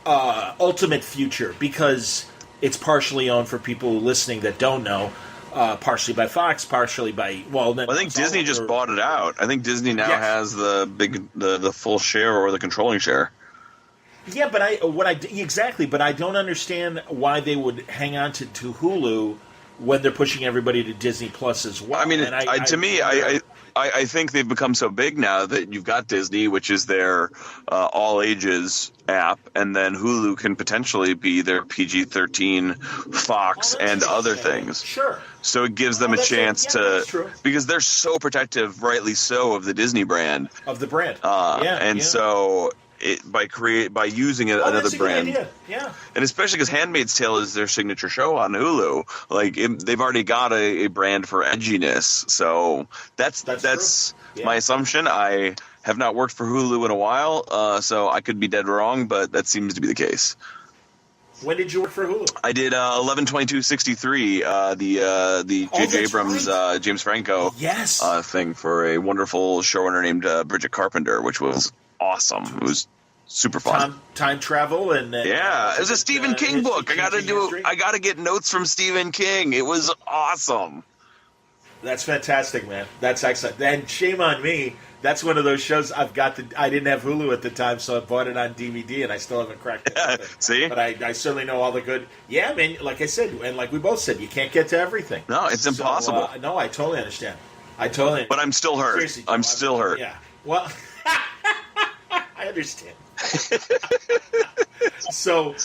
ultimate future, because it's partially owned, for people listening that don't know, partially by Fox, partially by I think Disney just bought it out. I think Disney now has the full share, or the controlling share. Yeah, but but I don't understand why they would hang on to Hulu when they're pushing everybody to Disney Plus as well. I mean, I think they've become so big now that you've got Disney, which is their all ages app, and then Hulu can potentially be their PG-13 Fox and other things. Sure. So it gives them a chance to, because they're so protective, rightly so, of the Disney brand. Of the brand. So by using another brand, yeah, and especially because *Handmaid's Tale* is their signature show on Hulu, they've already got a brand for edginess. So that's my assumption. I have not worked for Hulu in a while, so I could be dead wrong, but that seems to be the case. When did you work for Hulu? I did 11/22/63, the J.J. Abrams, James Franco thing, for a wonderful showrunner named Bridget Carpenter, which was awesome. It was super fun. Time travel and it was a Stephen King book. I got to get notes from Stephen King. It was awesome. That's fantastic, man. That's excellent. And shame on me. That's one of those shows I didn't have Hulu at the time, so I bought it on DVD, and I still haven't cracked it. See? But I certainly know all the good. Yeah, man. Like I said, and like we both said, you can't get to everything. No, it's impossible. No, I totally understand. But I'm still hurt. Seriously, I'm still hurt. Yeah. Well, I understand. So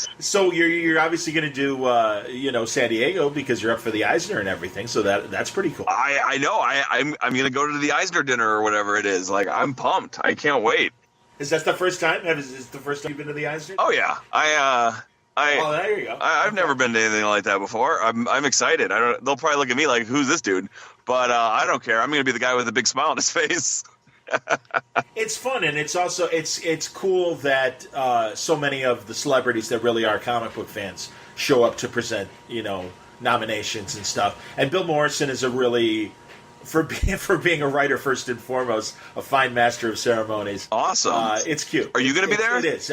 you're obviously going to do San Diego, because you're up for the Eisner and everything. So that's pretty cool. I know. I'm going to go to the Eisner dinner or whatever it is. I'm pumped. I can't wait. Is that the first time? Is the first time you've been to the Eisner? Oh yeah. There you go. I've never been to anything like that before. I'm excited. They'll probably look at me like, who's this dude? But I don't care. I'm going to be the guy with the big smile on his face. It's fun, and it's also it's cool that so many of the celebrities that really are comic book fans show up to present nominations and stuff. And Bill Morrison is a really, for being a writer first and foremost, a fine master of ceremonies. Awesome. It's cute. Are you going to be there? It is.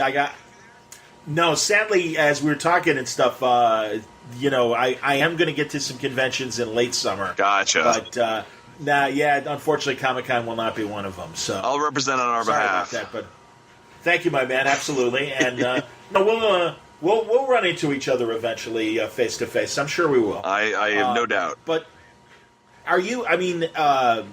No, sadly, as we were talking and stuff, I am going to get to some conventions in late summer. Gotcha. But unfortunately, Comic-Con will not be one of them. So I'll represent on our behalf. About that, but thank you, my man. Absolutely, and we'll run into each other eventually, face to face. I'm sure we will. I have no doubt. But are you? I mean, 4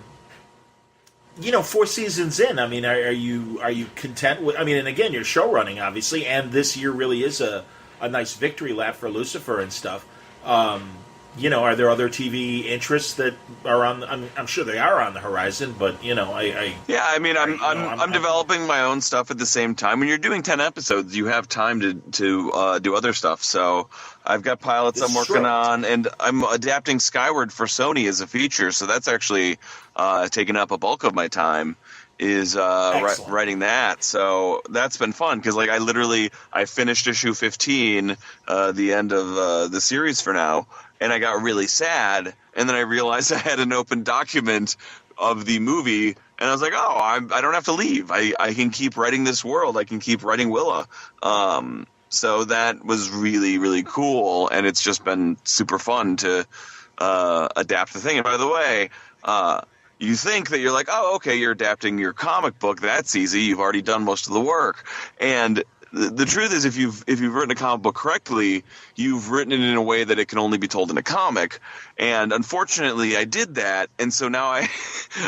seasons in. I mean, are you content with? I mean, and again, you're show running, obviously, and this year really is a nice victory lap for Lucifer and stuff. Are there other TV interests that are on? I'm sure they are on the horizon, but I'm developing my own stuff at the same time. When you're doing 10 episodes, you have time to do other stuff. So I've got pilots I'm working on, and I'm adapting Skyward for Sony as a feature. So that's actually taken up a bulk of my time. Is writing that. So that's been fun, because I finished issue 15, the end of the series for now, and I got really sad, and then I realized I had an open document of the movie, and I was like, I don't have to leave. I can keep writing this world. I can keep writing Willa. So that was really, really cool, and it's just been super fun to adapt the thing. And by the way, you think that you're like, you're adapting your comic book. That's easy. You've already done most of the work. And the truth is, if you've written a comic book correctly, you've written it in a way that it can only be told in a comic. And unfortunately, I did that, and so now I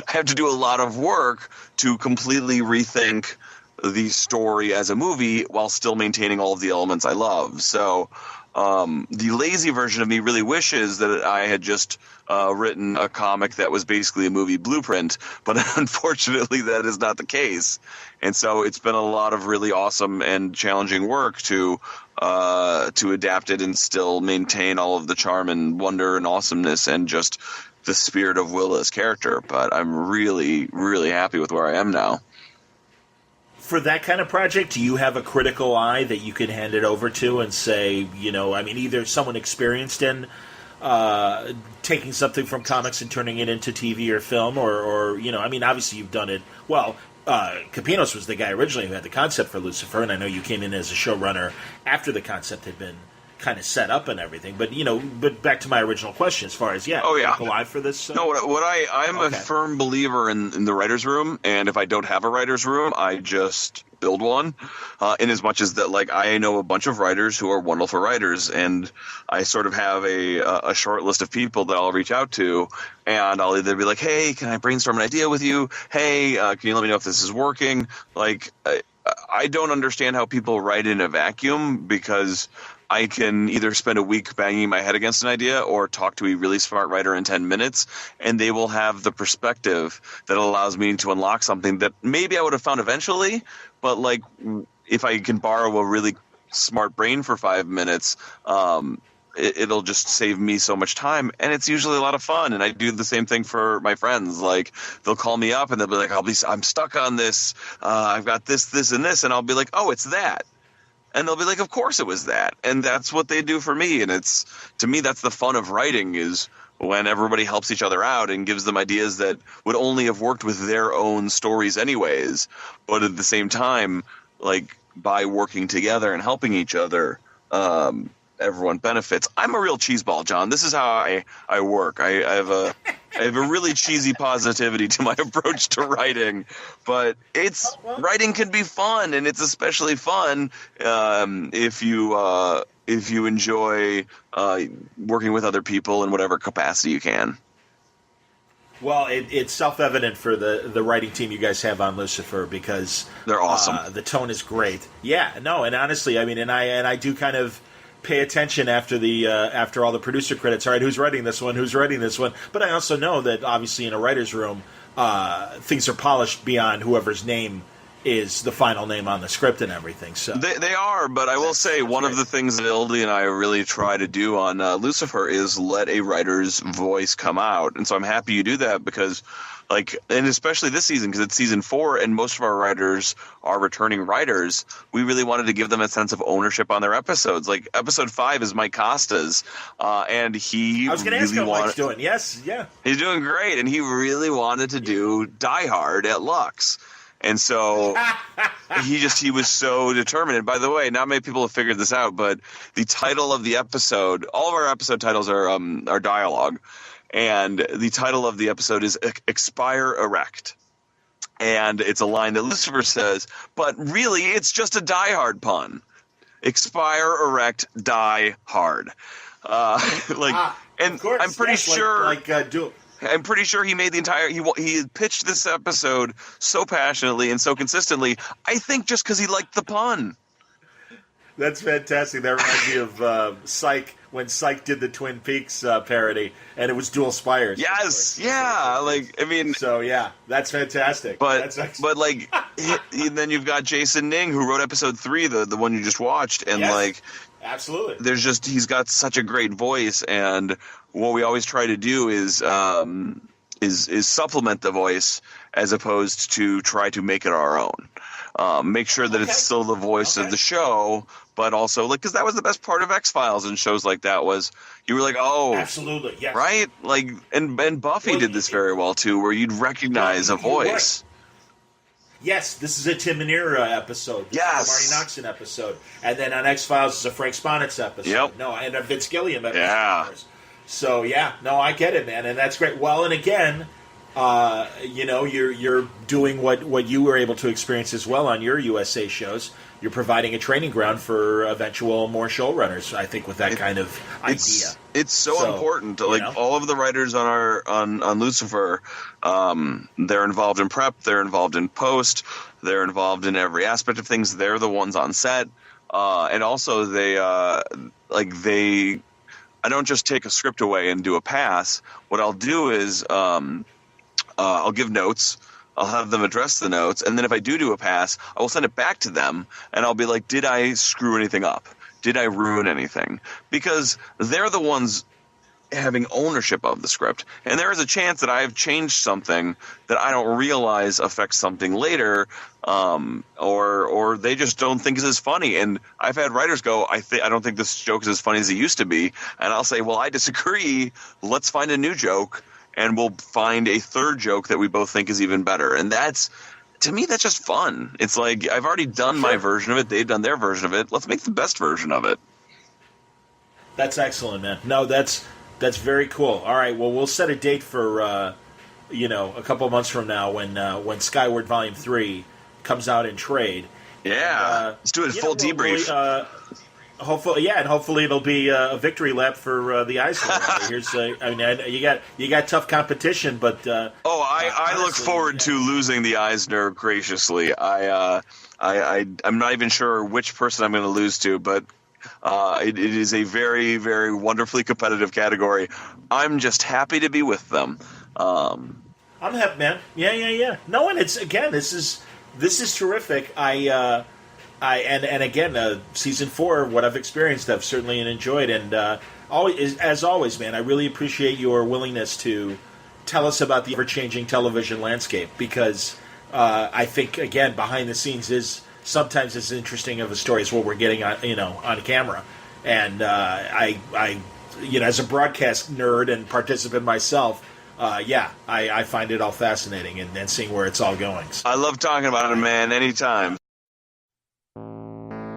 have to do a lot of work to completely rethink the story as a movie while still maintaining all of the elements I love. So the lazy version of me really wishes that I had just written a comic that was basically a movie blueprint, but unfortunately that is not the case. And so it's been a lot of really awesome and challenging work to adapt it and still maintain all of the charm and wonder and awesomeness and just the spirit of Willa's character. But I'm really, really happy with where I am now. For that kind of project, do you have a critical eye that you could hand it over to and say, either someone experienced in taking something from comics and turning it into TV or film, or obviously you've done it well. Capinos was the guy originally who had the concept for Lucifer, and I know you came in as a showrunner after the concept had been kind of set up and everything. But but back to my original question, as far as critical eye for this. No, I'm a firm believer in the writer's room, and if I don't have a writer's room, I just build one. In as much as that, like, I know a bunch of writers who are wonderful writers, and I sort of have a short list of people that I'll reach out to, and I'll either be like, hey, can I brainstorm an idea with you? Hey, can you let me know if this is working? Like, I don't understand how people write in a vacuum, because I can either spend a week banging my head against an idea or talk to a really smart writer in 10 minutes, and they will have the perspective that allows me to unlock something that maybe I would have found eventually, but like if I can borrow a really smart brain for 5 minutes, it'll just save me so much time, and it's usually a lot of fun. And I do the same thing for my friends. Like, they'll call me up and they'll be like, I'm stuck on this. I've got this, and this, and I'll be like, oh, it's that. And they'll be like, of course it was that. And that's what they do for me. And to me, that's the fun of writing, is when everybody helps each other out and gives them ideas that would only have worked with their own stories anyways. But at the same time, like, by working together and helping each other, everyone benefits. I'm a real cheeseball, John. This is how I work. I have a really cheesy positivity to my approach to writing, but writing can be fun, and it's especially fun if you enjoy working with other people in whatever capacity you can. Well, it's self-evident for the writing team you guys have on Lucifer, because they're awesome. The tone is great. Yeah, no, and honestly, I mean, and I do kind of pay attention after all the producer credits. All right, who's writing this one? Who's writing this one? But I also know that obviously in a writer's room, things are polished beyond whoever's name is the final name on the script and everything. So they are, but I will say one of the things that Ildy and I really try to do on Lucifer is let a writer's voice come out, and so I'm happy you do that, because, like, and especially this season, because it's season 4 and most of our writers are returning writers, we really wanted to give them a sense of ownership on their episodes. Like, episode 5 is Mike Costa's, and he I was going to ask how Mike's doing. Yes, yeah. He's doing great, and he really wanted to do Die Hard at Lux. And so he was so determined. And by the way, not many people have figured this out, but the title of the episode, all of our episode titles are dialogue. And the title of the episode is Expire Erect. And it's a line that Lucifer says, but really it's just a Die Hard pun. Expire Erect, Die Hard. And I'm pretty sure... I'm pretty sure he made the entire. He pitched this episode so passionately and so consistently. I think just because he liked the pun. That's fantastic. That reminds me of Psych, when Psych did the Twin Peaks parody, and it was Dual Spires. Yes, yeah. Like, I mean. So yeah, that's fantastic. But like, then you've got Jason Ning, who wrote episode 3, the one you just watched, and yes, like. Absolutely. He's got such a great voice, and what we always try to do is supplement the voice as opposed to try to make it our own. Make sure that it's still the voice of the show, but also, like, because that was the best part of X-Files and shows like that, was you were like, oh, absolutely, yes, right, like, and Buffy did this very well too, where you'd recognize a voice. Yes, this is a Tim Minear episode. Yes. A Marty Noxon episode. And then on X-Files, it's a Frank Sponitz episode. Yep. No, and a Vince Gilliam episode. Yeah. So, yeah, no, I get it, man, and that's great. Well, and again, you're doing what you were able to experience as well on your USA shows. You're providing a training ground for eventual more showrunners, I think, with that kind of idea. It's so important. Like all of the writers on Lucifer, they're involved in prep, they're involved in post, they're involved in every aspect of things. They're the ones on set, and also I don't just take a script away and do a pass. What I'll do is I'll give notes. I'll have them address the notes, and then if I do a pass, I will send it back to them, and I'll be like, did I screw anything up? Did I ruin anything? Because they're the ones having ownership of the script, and there is a chance that I've changed something that I don't realize affects something later, or they just don't think is as funny. And I've had writers go, I don't think this joke is as funny as it used to be, and I'll say, well, I disagree. Let's find a new joke. And we'll find a third joke that we both think is even better. And to me, that's just fun. It's like, I've already done my version of it. They've done their version of it. Let's make the best version of it. That's excellent, man. No, that's very cool. All right, well, we'll set a date for, a couple of months from now when Skyward Volume 3 comes out in trade. Yeah, let's do a full debrief. Hopefully it'll be a victory lap for the Eisner. You got tough competition, but I look forward to losing the Eisner graciously. I'm not even sure which person I'm going to lose to, but it is a very, very wonderfully competitive category. I'm just happy to be with them. I'm happy, man. Yeah. No, and this is terrific. Season 4, what I've experienced, I've certainly enjoyed, and as always, man, I really appreciate your willingness to tell us about the ever-changing television landscape, because I think, again, behind the scenes is sometimes as interesting of a story as what we're getting on camera, and I as a broadcast nerd and participant myself. I find it all fascinating and seeing where it's all going. I love talking about it, man, anytime.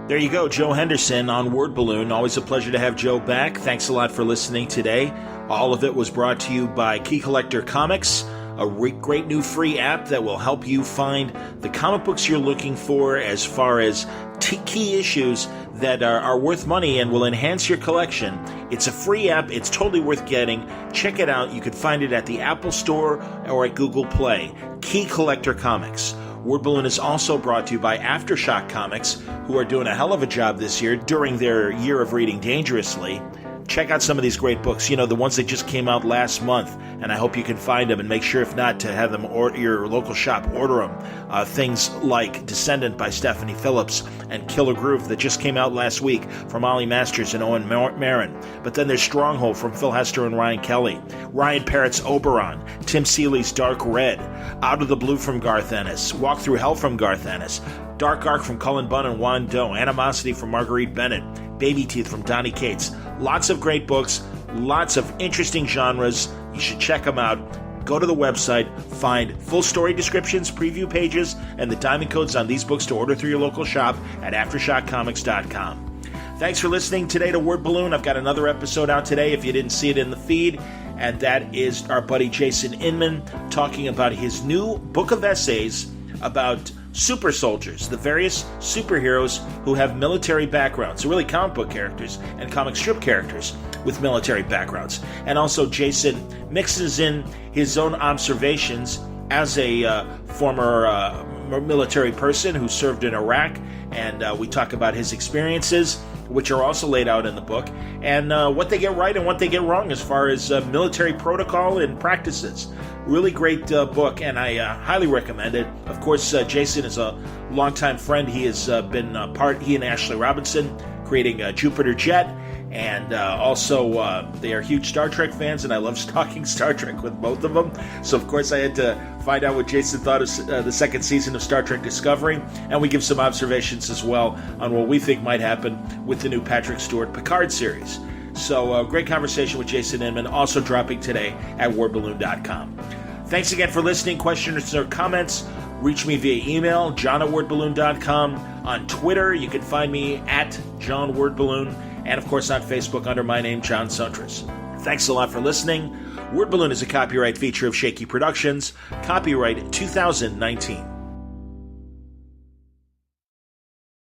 There you go, Joe Henderson on Word Balloon. Always a pleasure to have Joe back. Thanks a lot for listening today. All of it was brought to you by Key Collector Comics, a great new free app that will help you find the comic books you're looking for as far as key issues that are worth money and will enhance your collection. It's a free app. It's totally worth getting. Check it out. You can find it at the Apple Store or at Google Play. Key Collector Comics. Word Balloon is also brought to you by Aftershock Comics, who are doing a hell of a job this year during their year of reading dangerously. Check out some of these great books, the ones that just came out last month, and I hope you can find them, and make sure, if not, to have them or your local shop order them. Things like Descendant by Stephanie Phillips and Killer Groove that just came out last week from Ollie Masters and Owen Marin. But then there's Stronghold from Phil Hester and Ryan Kelly, Ryan Parrott's Oberon, Tim Seeley's Dark Red, Out of the Blue from Garth Ennis, Walk Through Hell from Garth Ennis, Dark Ark from Cullen Bunn and Juan Doe, Animosity from Marguerite Bennett, Baby Teeth from Donnie Cates. Lots of great books, lots of interesting genres. You should check them out. Go to the website, find full story descriptions, preview pages, and the diamond codes on these books to order through your local shop at AftershockComics.com. Thanks for listening today to Word Balloon. I've got another episode out today if you didn't see it in the feed, and that is our buddy Jason Inman talking about his new book of essays about super soldiers, the various superheroes who have military backgrounds, so really comic book characters and comic strip characters with military backgrounds. And also Jason mixes in his own observations as a former military person who served in Iraq, and we talk about his experiences, which are also laid out in the book, and what they get right and what they get wrong as far as military protocol and practices. Really great book, and I highly recommend it. Of course, Jason is a longtime friend. He has been he and Ashley Robinson creating Jupiter Jet, and also they are huge Star Trek fans, and I love talking Star Trek with both of them. So, of course, I had to find out what Jason thought of the second season of Star Trek Discovery, and we give some observations as well on what we think might happen with the new Patrick Stewart Picard series. So, great conversation with Jason Inman, also dropping today at wordballoon.com. Thanks again for listening. Questions or comments, reach me via email, john@wordballoon.com. On Twitter, you can find me at JohnWordBalloon, and of course on Facebook under my name, John Suntress. Thanks a lot for listening. Word Balloon is a copyright feature of Shaky Productions, copyright 2019.